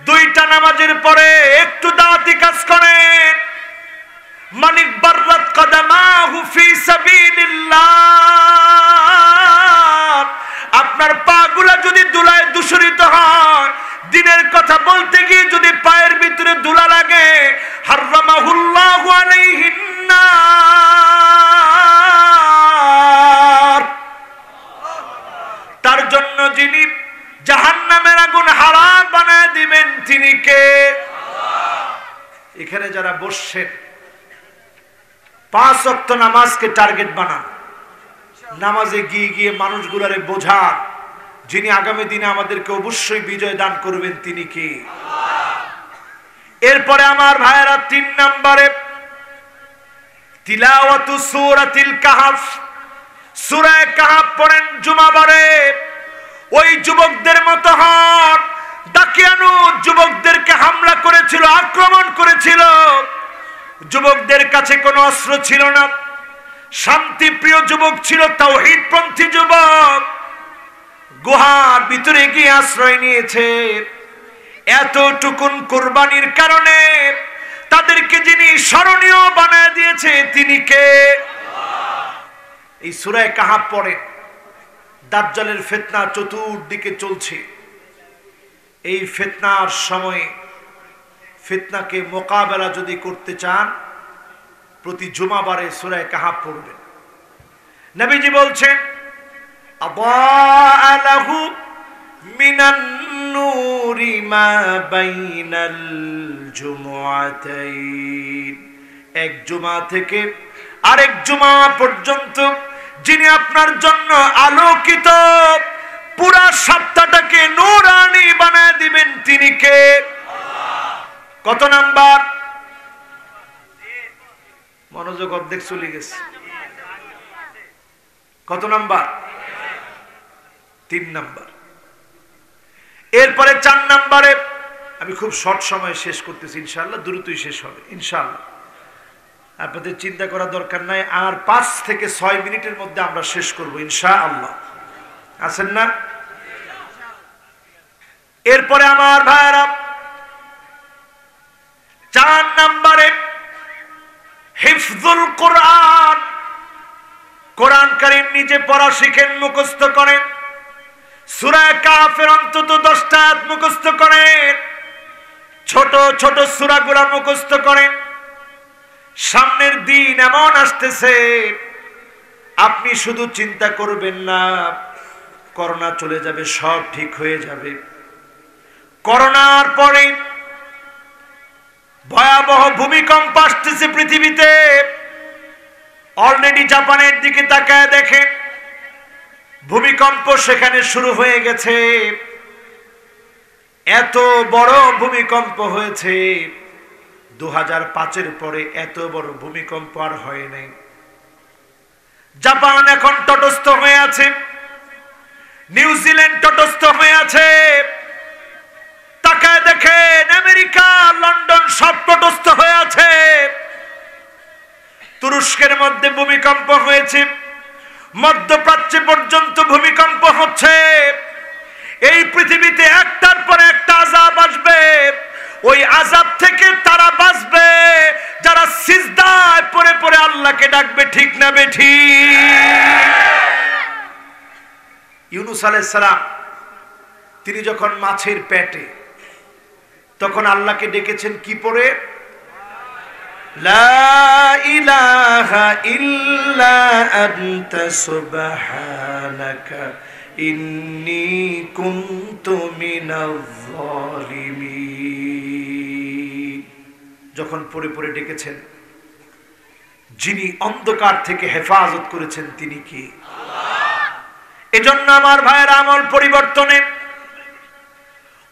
2টা নামাজের পরে একটু দাওয়াতি কাজ করেন। মানিক বাররাত কদামাহু ফি সাবিলিল্লাহ, আপনার পাগুলা যদি ধুলায় দূষিত হয়, দিনের কথা বলতে গিয়ে যদি পায়ের ভিতরে ধুলা লাগে, হারামাহুল্লাহু আলাইহিন নার, তার জন্য যিনি জাহান্নামের আগুন হারাম বানায় দিবেন তিনি কে? এখানে যারা বসছেন 5 ওয়াক্ত নামাজকে টার্গেট বানান, নামাজে গিয়ে গিয়ে মানুষগুলারে বোঝান যিনি আগামী দিনে আমাদেরকে অবশ্যই বিজয় দান করবেন তিনি কে? এরপরে আমার ভাইয়েরা 3 নম্বরে তিলাওয়াতু সূরাতিল কাহফ, সূরা কাহফ পড়েন জুমাবারে। ওই যুবকদের মতো হন, দাকিয়ানু যুবকদেরকে হামলা করেছিল, আক্রমণ করেছিল। যুবকদের কাছে কোনো অস্ত্র ছিল না, শান্তি প্রিয় যুবক ছিল, তাওহীদপন্থী যুবক, গুহার ভিতরে গিয়ে আশ্রয় নিয়েছে। এতটুকুন কুরবানির কারণে তাদেরকে যিনি স্মরণীয় বানায় দিয়েছে তিনি কে? এই সূরা কাহাফ পড়ে, দাজ্জালের ফিতনা চতুর্দিকে চলছে। এই ফিতনার সময়ে ফিতনাকে মোকাবেলা যদি করতে চান, প্রতি জুমাবারে সূরা কাহাফ পড়বেন। নবীজি বলছেন, আদাআ লাহু মিনান নূরি মা বাইনাল জুমআতাইন, এক জুমা থেকে আরেক জুমা পর্যন্ত যিনি আপনার জন্য আলোকিত, পুরা সপ্তাহটাকে নূরানি বানায় দিবেন তিনি কে? কত নাম্বার? মনোযোগ অর্ধেক চলে গেছে। কত নাম্বার? 3 নাম্বার। এরপরে 4 নাম্বারে আমি খুব শর্ট সময়ে শেষ করতেছি, ইনশাআল্লাহ দ্রুতই শেষ হবে ইনশাআল্লাহ। আপনাদের চিন্তা করা দরকার নাই, আর 5 থেকে 6 মিনিটের মধ্যে আমরা শেষ করব ইনশাআল্লাহ। আছেন না? এরপরে আমার ভাইরা 4 নাম্বারে হিফজুল কোরআন। কোরআন কারীম নিজে পড়া শিখেন, মুখস্থ করেন। সূরা কাফের অন্তত 10টা আয়াত মুখস্থ করেন। ছোট ছোট সূরাগুলো মুখস্থ করেন। সামনের দিন এমন আসতেছে, আপনি শুধু চিন্তা করবেন না করোনা চলে যাবে, সব ঠিক হয়ে যাবে। করোনার পরে ভয়াবহ ভূমিকম্প আসতেছে পৃথিবীতে। অলরেডি জাপানের দিকে তাকায় দেখেন, ভূমিকম্প সেখানে শুরু হয়ে গেছে। এত বড় ভূমিকম্প হয়েছে, 2005-এর পরে এত বড় ভূমিকম্প আর হয় নাই। জাপান এখন তটস্থ হয়ে আছে, নিউজিল্যান্ড তটস্থ হয়ে আছে। তাকায় দেখেন আমেরিকা, লন্ডন সব তটস্থ হয়ে আছে। তুরস্কের মধ্যে ভূমিকম্প হয়েছে, মধ্যপ্রাচ্য পর্যন্ত ভূমিকম্প হচ্ছে। এই পৃথিবীতে একটার পর একটা আযাব আসবে। ওই আযাব থেকে তারা বাঁচবে যারা সিজদায় পড়ে পড়ে আল্লাহকে ডাকবে, ঠিক না বেঠিক? ইউনূস আলাইহিস সালাম তিনি যখন মাছের পেটে, তখন আল্লাহকে ডেকেছেন কি পড়ে? লা ইলাহা ইল্লা আনতা সুবহানাকা ইন্নী কুনতু মিনাজ জালিমিন। যখন পড়ে পড়ে ডেকেছেন, যিনি অন্ধকার থেকে হেফাজত করেছেন তিনি কি? আল্লাহ। এজন্য আমার ভাইয়ের আমল পরিবর্তনে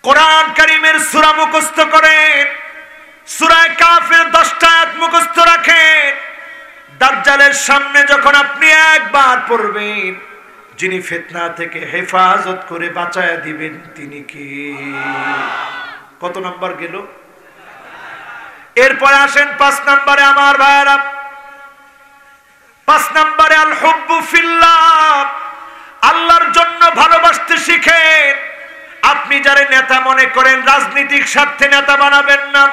কোরআন কারীমের সূরা মুখস্থ করেন। সূরা কাফের 10টা আয়াত মুখস্থ রাখেন। দাজ্জালের সামনে যখন আপনি একবার পড়বেন, যিনি ফিতনা থেকে হেফাজত করে বাঁচায়া দিবেন তিনি কি? কত নাম্বার গেল? এরপরে আসেন 5 নাম্বারে আমার ভাইরা। 5 নাম্বারে আল হুব্বু ফিল্লাহ, আল্লাহর জন্য ভালোবাসতে শিখেন। আপনি যারা নেতা মনে করেন, রাজনৈতিক স্বার্থে নেতা বানাবেন না।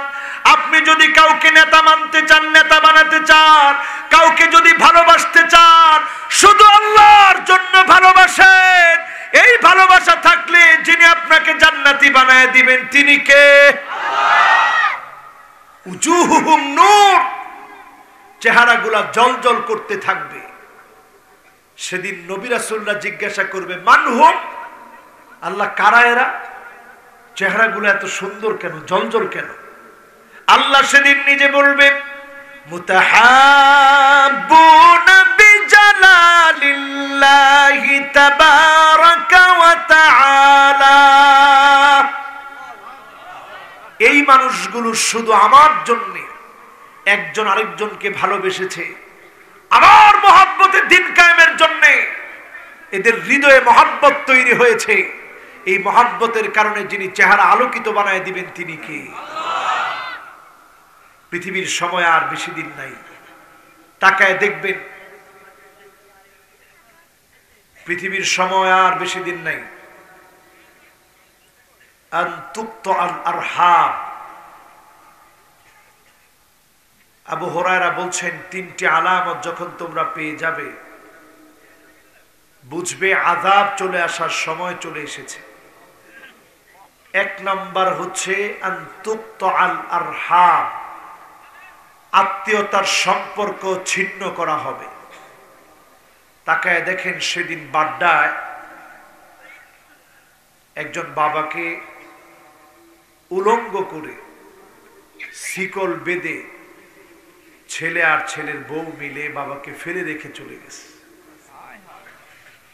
আপনি যদি কাউকে নেতা মানতে চান, নেতা বানাতে চান, কাউকে যদি ভালোবাসতে চান, শুধু আল্লাহর জন্য ভালোবাসেন। এই ভালোবাসা থাকলে যিনি আপনাকে জান্নাতি বানায় দিবেন তিনি কে? আল্লাহ। উজুহুহুম নূর, চেহারাগুলা জলজল করতে থাকবে। সেদিন নবী রাসূলরা জিজ্ঞাসা করবে, মানহুম, আল্লাহ কারা এরা? চেহারাগুলো এত সুন্দর কেন, জলজল কেন? আল্লাহ সেদিন নিজে বলবে, মুতাহাব্বুনা বিজালালিল্লাহি তাবারাকা ওয়া তাআলা। এই মানুষগুলো শুধু আমার জন্য একজন আরেকজনকে ভালোবেসেছে, আমার মহব্বতে দিন কায়েমের জন্য এদের হৃদয়ে মহব্বত তৈরি হয়েছে। এই মহব্বতের কারণে যিনি চেহারা আলোকিত বানায় দিবেন তিনি কি? পৃথিবীর সময় আর বেশি দিন নাই। তাকায় দেখবেন পৃথিবীর সময় আর বেশি দিন নাই। আন তুকতাল আরহাম। আবু হুরায়রা বলছেন, তিনটি আলামত যখন তোমরা পেয়ে যাবে, বুঝবে আযাব চলে আসার সময় চলে এসেছে। এক নাম্বার হচ্ছে আন তুকতাল আরহাম, আত্মীয়তার সম্পর্ক ছিন্ন করা হবে। তাকায় দেখেন, সেদিন বাড্ডায় একজন বাবাকে উলঙ্গ করে শিকল বেঁধে ছেলে আর ছেলের বউ মিলে বাবাকে ফেলে রেখে চলে গেছে।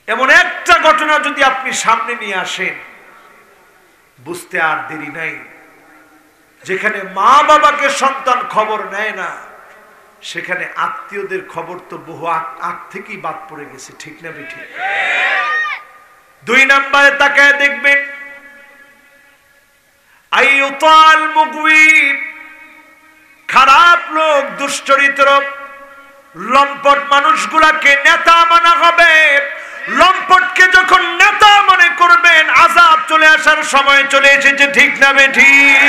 এমন একটা ঘটনা যদি আপনি সামনে নিয়ে আসেন, বুঝতে আর দেরি নাই। যেখানে মা বাবাকে সন্তান খবর নেয় না, সেখানে আত্মীয়দের খবর তো বহু আগ থেকেই বাদ পড়ে গেছে, ঠিক না বেঠিক? দুই নম্বরে তাকায় দেখবেন, আইয়ুতাল মুগওয়ি, খারাপ লোক, দুশ্চরিত্র, লম্পট মানুষগুলাকে নেতা মানা হবে। লম্পটকে যখন নেতা মনে করবেন, আযাব চলে আসার সময় চলে এসেছে, ঠিক না বেঠিক?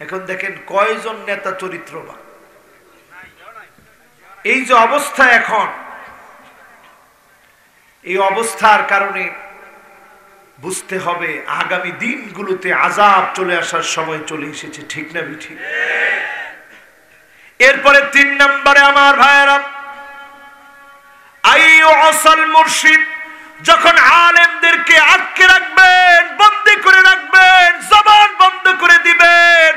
এখন দেখেন কয়জন নেতা চরিত্রবান। এই যে অবস্থা এখন, এই অবস্থার কারণে বুঝতে হবে আগামী দিনগুলোতে আযাব চলে আসার সময় চলে এসেছে, ঠিক না বেঠিক? এরপরে তিন নম্বরে আমার ভাইয়েরা, আইয়ুসাল মুরশিদ, যখন আলেমদেরকে আটকে রাখবেন, বন্দী করে রাখবেন, জবান বন্ধ করে দিবেন,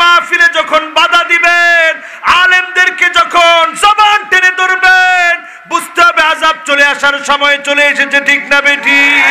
মাহফিলে যখন বাধা দিবেন, আলেমদেরকে যখন জবান টেনে ধরবেন, বুঝতে হবে আযাব চলে আসার সময় চলে এসেছে, ঠিক না বেঠিক?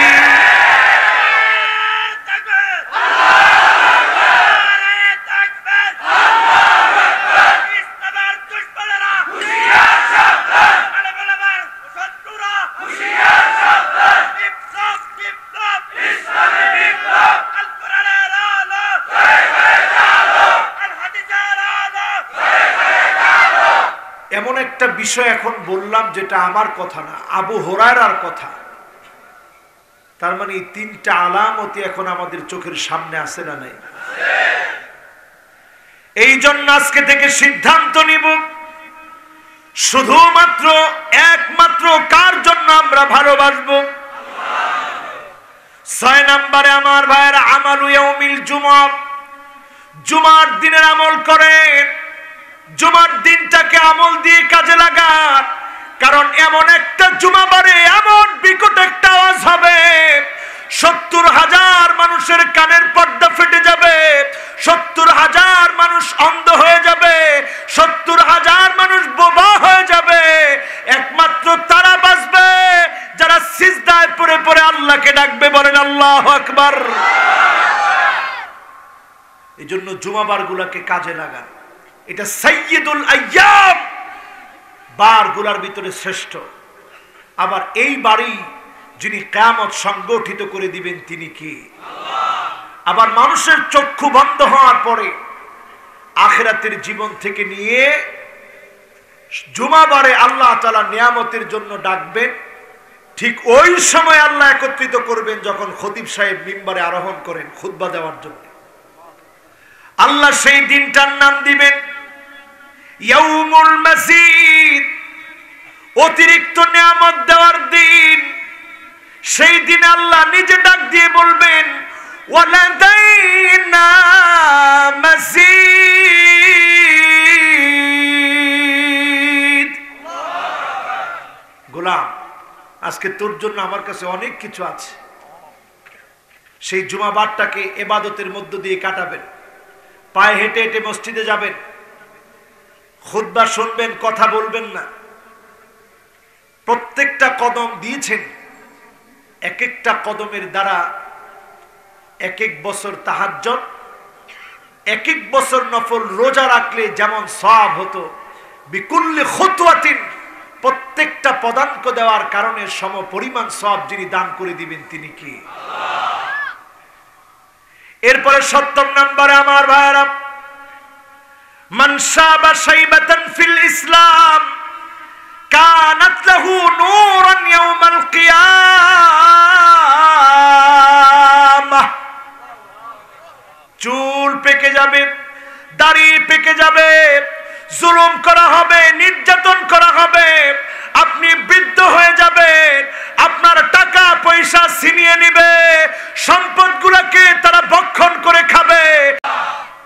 এমন একটা বিষয় এখন বললাম যেটা আমার কথা না, আবু হুরায়রার কথা। তার মানে এই তিনটা আলামতই এখন আমাদের চোখের সামনে আছে না নাই? এই জন্য আজকে থেকে সিদ্ধান্ত নিব, শুধুমাত্র একমাত্র কার জন্য আমরা ভালোবাসবো? ছয় নম্বরে আমার ভাইয়েরা, আমালু ইয়াউমিল জুমআ, জুমার দিনের আমল করেন। জুমার দিনটাকে আমল দিয়ে কাজে লাগান, কারণ এমন একটা জুমাবারে এমন বিকট একটা আওয়াজ হবে, 70,000 মানুষের কানের পর্দা ফেটে যাবে, 70,000 মানুষ অন্ধ হয়ে যাবে, 70,000 মানুষ বোবা হয়ে যাবে। একমাত্র তারা বাঁচবে যারা সিজদায় পড়ে পড়ে আল্লাহকে ডাকবে, বলেন আল্লাহু আকবার। এই জন্য জুমাবার গুলাকে কাজে লাগান। এটা সাইয়্যিদুল আইয়াম, বারগুলার ভিতরে শ্রেষ্ঠ। আবার এই বাড়ি যিনি কিয়ামত সংগঠিত করে দিবেন, তিনি কি? আবার মানুষের চক্ষু বন্ধ হওয়ার পরে আখিরাতের জীবন থেকে নিয়ে জুমাবারে আল্লাহ তাআলা নিয়ামতের জন্য ডাকবেন। ঠিক ওই সময় আল্লাহ একত্রিত করবেন যখন খতিব সাহেব মিম্বারে আরোহণ করেন খুতবা দেওয়ার জন্য। আল্লাহ সেই দিনটার নাম দিবেন ইয়াউমুল মাসিদ, অতিরিক্ত নিয়ামত দেওয়ার দিন। সেই দিন আল্লাহ নিজে ডাক দিয়ে বলবেন, ওয়ালাদাইনা মাসিদ। গোলাম, আজকে তোর জন্য আমার কাছে অনেক কিছু আছে। সেই জুমাবারটাকে ইবাদতের মধ্য দিয়ে কাটাবেন, পায়ে হেঁটে হেঁটে মসজিদে যাবেন, খুতবা শুনবেন, কথা বলবেন না। প্রত্যেকটা কদম দিয়েছেন, এক একটা কদমের দ্বারা এক এক বছর তাহাজ্জুদ, এক এক বছর নফল রোজা রাখলে যেমন সওয়াব হতো, বিকুল্লি খুতওয়াতিন, প্রত্যেকটা পদাঙ্ক দেওয়ার কারণে সম পরিমাণ সওয়াব যিনি দান করে দিবেন তিনি কি? এরপরে ৭০ নম্বরে আমার ভাইরা, মান শাবা শাইবাতান ফিল ইসলাম কানাত লাহু নূরান ইয়াউমাল কিয়ামাহ। চুল পেকে যাবে, দাড়ি পেকে যাবে, জুলুম করা হবে, নির্যাতন করা হবে, আপনি বৃদ্ধ হয়ে যাবেন, আপনার টাকা পয়সা ছিনিয়ে নিবে, সম্পদগুলোকে তারা ভক্ষণ করে খাবে।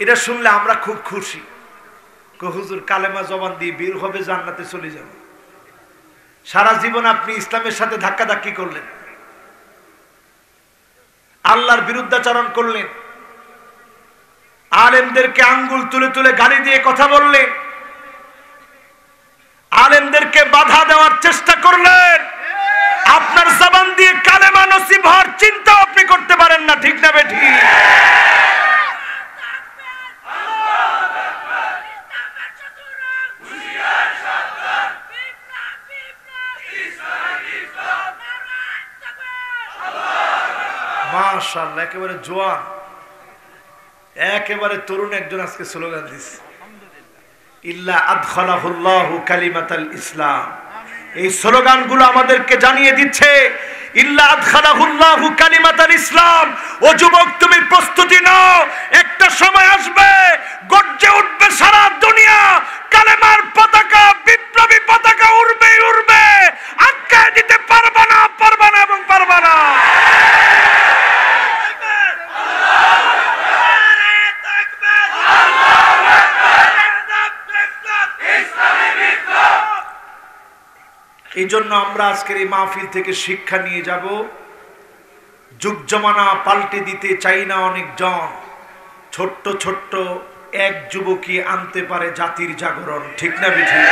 এটা শুনলে আমরা খুব খুশি, হুজুর কালেমা জবান দিয়ে বের হবে, জান্নাতে চলে যাবে। সারা জীবন আপনি ইসলামের সাথে ধাক্কাধাক্কি করলেন, আল্লাহর বিরুদ্ধাচরণ করলেন, আলেমদেরকে আঙ্গুল তুলে তুলে গালি দিয়ে কথা বললেন, আলেমদেরকে বাধা দেওয়ার চেষ্টা করলেন, আপনার জবান দিয়ে কালেমা নসিব হওয়ার চিন্তা আপনি করতে পারেন না, ঠিক না বেঠি? মাশাআল্লাহ, একেবারে জোয়ান, একেবারে তরুণ একজন আজকে স্লোগান দিচ্ছে, ইল্লা আদখালাহুল্লাহু কালিমাতাল ইসলাম। এই স্লোগানগুলো আমাদেরকে জানিয়ে দিচ্ছে ইল্লা আদখালাহুল্লাহু কালিমাতাল ইসলাম। ও যুবক, তুমি প্রস্তুতি নাও, একটা সময় আসবে গর্জে উঠবে সারা দুনিয়া, কালেমার পতাকা, বিপ্লবী পতাকা উড়বে উড়বে, আটকায় দিতে পারবে না, পারবে না এবং পারবে না। এই জন্য আমরা আজকের এই মাহফিল থেকে শিক্ষা নিয়ে যাব, যুগ জমানা পাল্টে দিতে চাই না অনেকজন, ছোট্ট ছোট্ট এক যুবকই আনতে পারে জাতির জাগরণ, ঠিক না বেঠিক?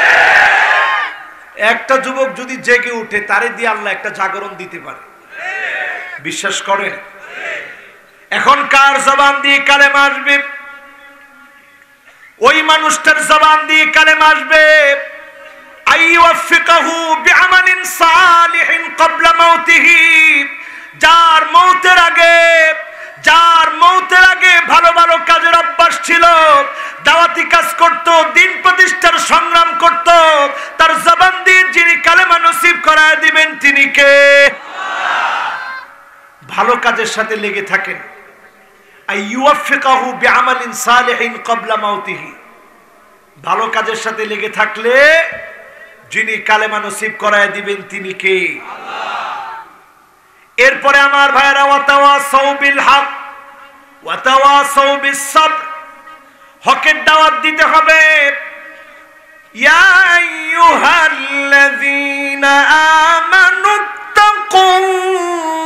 একটা যুবক যদি জেগে উঠে, তারে দিয়ে আল্লাহ একটা জাগরণ দিতে পারে, বিশ্বাস করেন? এখন কার জবান দিয়ে কালেমা আসবে? ওই মানুষটার জবান দিয়ে কালেমা আসবে আইওয়াফিকাহু বিআমালিন সালিহিন ক্বাবলা মাউতিহি। যার মৌতের আগে ভালো ভালো কাজের অভ্যাস ছিল, দাওয়াতি কাজ করত, দিন প্রতিষ্ঠার সংগ্রাম করত, তার জবান দিয়ে যিনি কালেমা নসিব করায় দিবেন তিনি কে? ভালো কাজের সাথে লেগে থাকেন, আইওয়াফিকাহু বিআমালিন সালিহিন ক্বাবলা মাউতিহি। ভালো কাজের সাথে লেগে থাকলে যিনি কালেমা নসিব করায় দিবেন তিনি কে? এরপরে আমার ভাইয়েরা, ওয়াতাওয়াসাউ বিল হক ওয়াতাওয়াসাউ বিস সাবর, হকের দাওয়াত দিতে হবে। ইয়া আইয়ুহাল্লাযীনা আমানু তাকুল্লাহ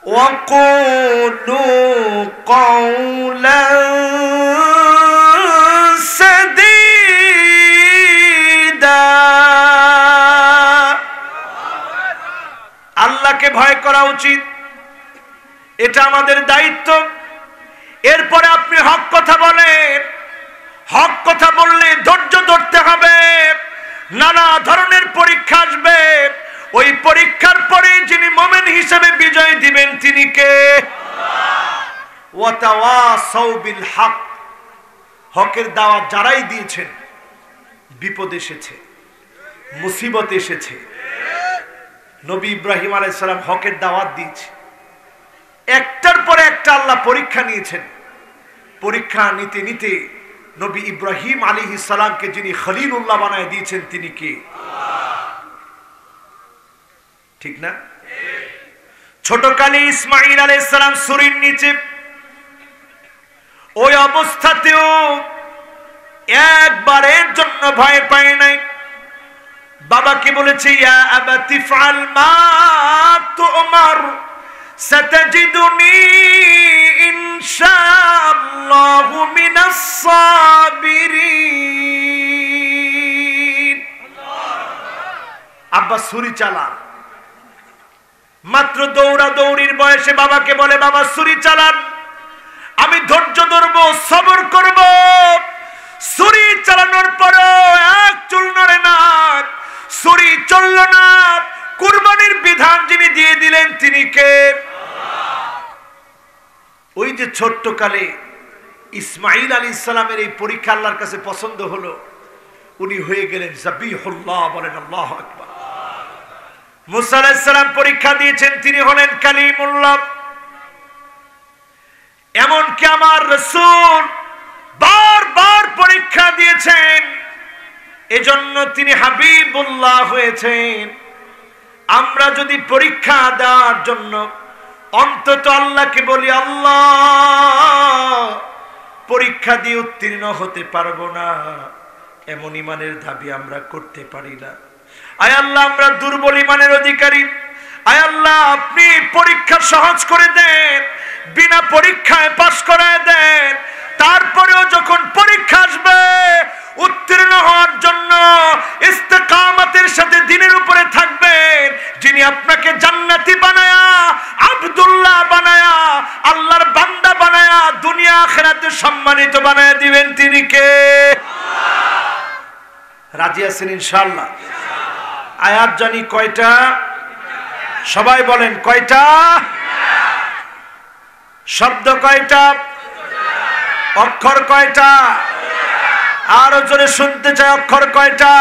ওয়া কুলু قولا سديدا। আল্লাহকে ভয় করা উচিত, এটা আমাদের দায়িত্ব। এরপরে আপনি হক কথা বলেন, হক কথা বললে ধৈর্য ধরতে হবে, নানা ধরনের পরীক্ষা আসবে, ওই পরীক্ষার পরে যিনি মুমিন হিসেবে বিজয় দিবেন তিনি কে? ওয়াতাওয়াসাউ বিল হক, হকের দাওয়াত যারাই দিয়েছেন, বিপদ এসেছে, মুসিবত এসেছে। নবী ইব্রাহিম আলাইহিস সালাম হকের দাওয়াত দিয়েছে, একটার পরে একটা আল্লাহ পরীক্ষা নিয়েছেন। পরীক্ষা নিতে নিতে নবী ইব্রাহিম আলাইহিস সালামকে যিনি খলিলুল্লাহ বানায় দিয়েছেন তিনি কে? ঠিক না? ছোটকালে ইসমাঈল আলাইহিস সালাম সূরির নিচে, ওই অবস্থাতেও একবারের জন্য ভয় পায় নাই। বাবাকে বলেছে, ইয়া আবাতি ফাল মা তুমার সাতাজিদুনি ইনশাআল্লাহু মিনাস সাবিরিন। আব্বা ছুরি চালান, মাত্র দৌড়াদৌড়ির বয়সে বাবাকে বলে, বাবা ছুরি চালান, আমি ধৈর্য ধরবো, সবর করব। ছুরি চালানোর পরও এক চুল নড়ে না, ছুরি চলল না। কুরবানির বিধান যিনি দিয়ে দিলেন তিনি কে? ওই যে ছোট্ট কালে ইসমাঈল আলাইহিস সালামের এই পরীক্ষা আল্লাহর কাছে পছন্দ হলো, উনি হয়ে গেলেন যাবিহুল্লাহ, বলেন আল্লাহু আকবার। মুসা আলাইহিস সালাম পরীক্ষা দিয়েছেন, তিনি হলেন কালিমুল্লাহ। এমনকি আমার রাসূল বারবার পরীক্ষা দিয়েছেন, এজন্য তিনি হাবিবুল্লাহ হয়েছেন। আমরা যদি পরীক্ষা দেওয়ার জন্য অন্তত আল্লাহকে বলি, আল্লাহ পরীক্ষা দিয়ে উত্তীর্ণ হতে পারবো না, এমন ইমানের দাবি আমরা করতে পারি না। আয় আল্লাহ, আমরা দুর্বল ইমানের অধিকারী। আয় আল্লাহ, আপনি পরীক্ষা সহজ করে দেন, বিনা পরীক্ষায় পাশ করায় দেন। তারপরেও যখন পরীক্ষা আসবে, উত্তীর্ণ হওয়ার জন্য ইস্তেকামতের সাথে দ্বীনের উপরে থাকবেন, যিনি আপনাকে জান্নাতি বানায়া, আব্দুল্লাহ বানায়া, আল্লাহর বান্দা বানায়া, দুনিয়া আখিরাতে সম্মানিত বানায়া দিবেন, তিনি কে? রাজি আছেন ইনশাআল্লাহ? আয়াত জানি কয়টা? সবাই বলেন কয়টা? শব্দ কয়টা? অক্ষর কয়টা? আরো জোরে শুনতে চাই, অক্ষর কয়টা?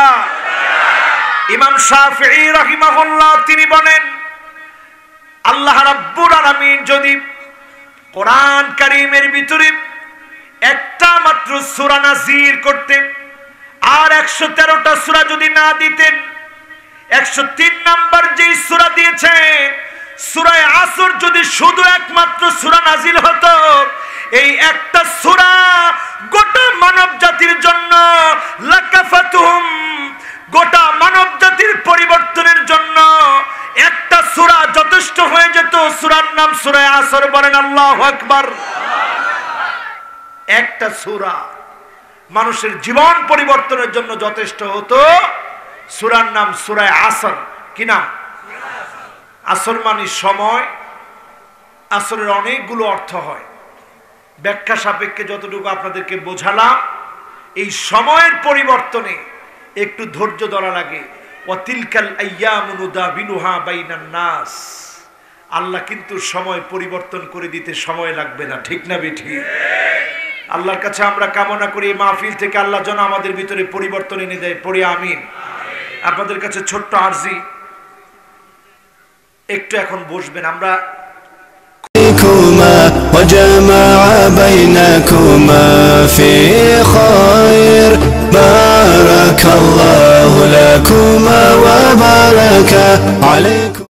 ইমাম শাফিঈ রাহিমাহুল্লাহ তিনি বলেন, আল্লাহ রাব্বুল আলামিন যদি কোরআন কারীমের ভিতরে একটা মাত্র সূরা নাযিল করতেন, আর 113টা সূরা যদি না দিতেন, 103 নাম্বার যে সূরা দিয়েছেন সূরা আসর, যদি শুধু একমাত্র সূরা নাযিল হতো, এই একটা সূরা গোটা মানব জাতির জন্য, লাকাফাতুহুম, গোটা মানব জাতির পরিবর্তনের জন্য একটা সূরা যথেষ্ট হয়ে যেত। সূরার নাম সূরা আসর, বলেন আল্লাহু আকবার। একটা সূরা মানুষের জীবন পরিবর্তনের জন্য যথেষ্ট হতো। সূরার নাম সূরা আসর। কি নাম? আসর মানে সময়। আসরের অনেকগুলো অর্থ হয়, ব্যাখ্যা সাপেক্ষে যতটুকু আপনাদেরকে বোঝালাম। এই সময়ের পরিবর্তনে একটু ধৈর্য ধরা লাগে। ওয়াতিলকাল আইয়ামু নুদাবিলুহা বাইনান নাস, আল্লাহ কিন্তু সময় পরিবর্তন করে দিতে সময় লাগবে না, ঠিক না বেঠিক? আল্লাহর কাছে আমরা কামনা করি এই মাহফিল থেকে আল্লাহ যেন আমাদের ভিতরে পরিবর্তন এনে দেয়, পড়ি আমিন। আপনাদের কাছে ছোট্ট আরজি, একটু এখন বসবেন। আমরা وجمع بينكما في خير بارك الله لكما وبارك عليكم.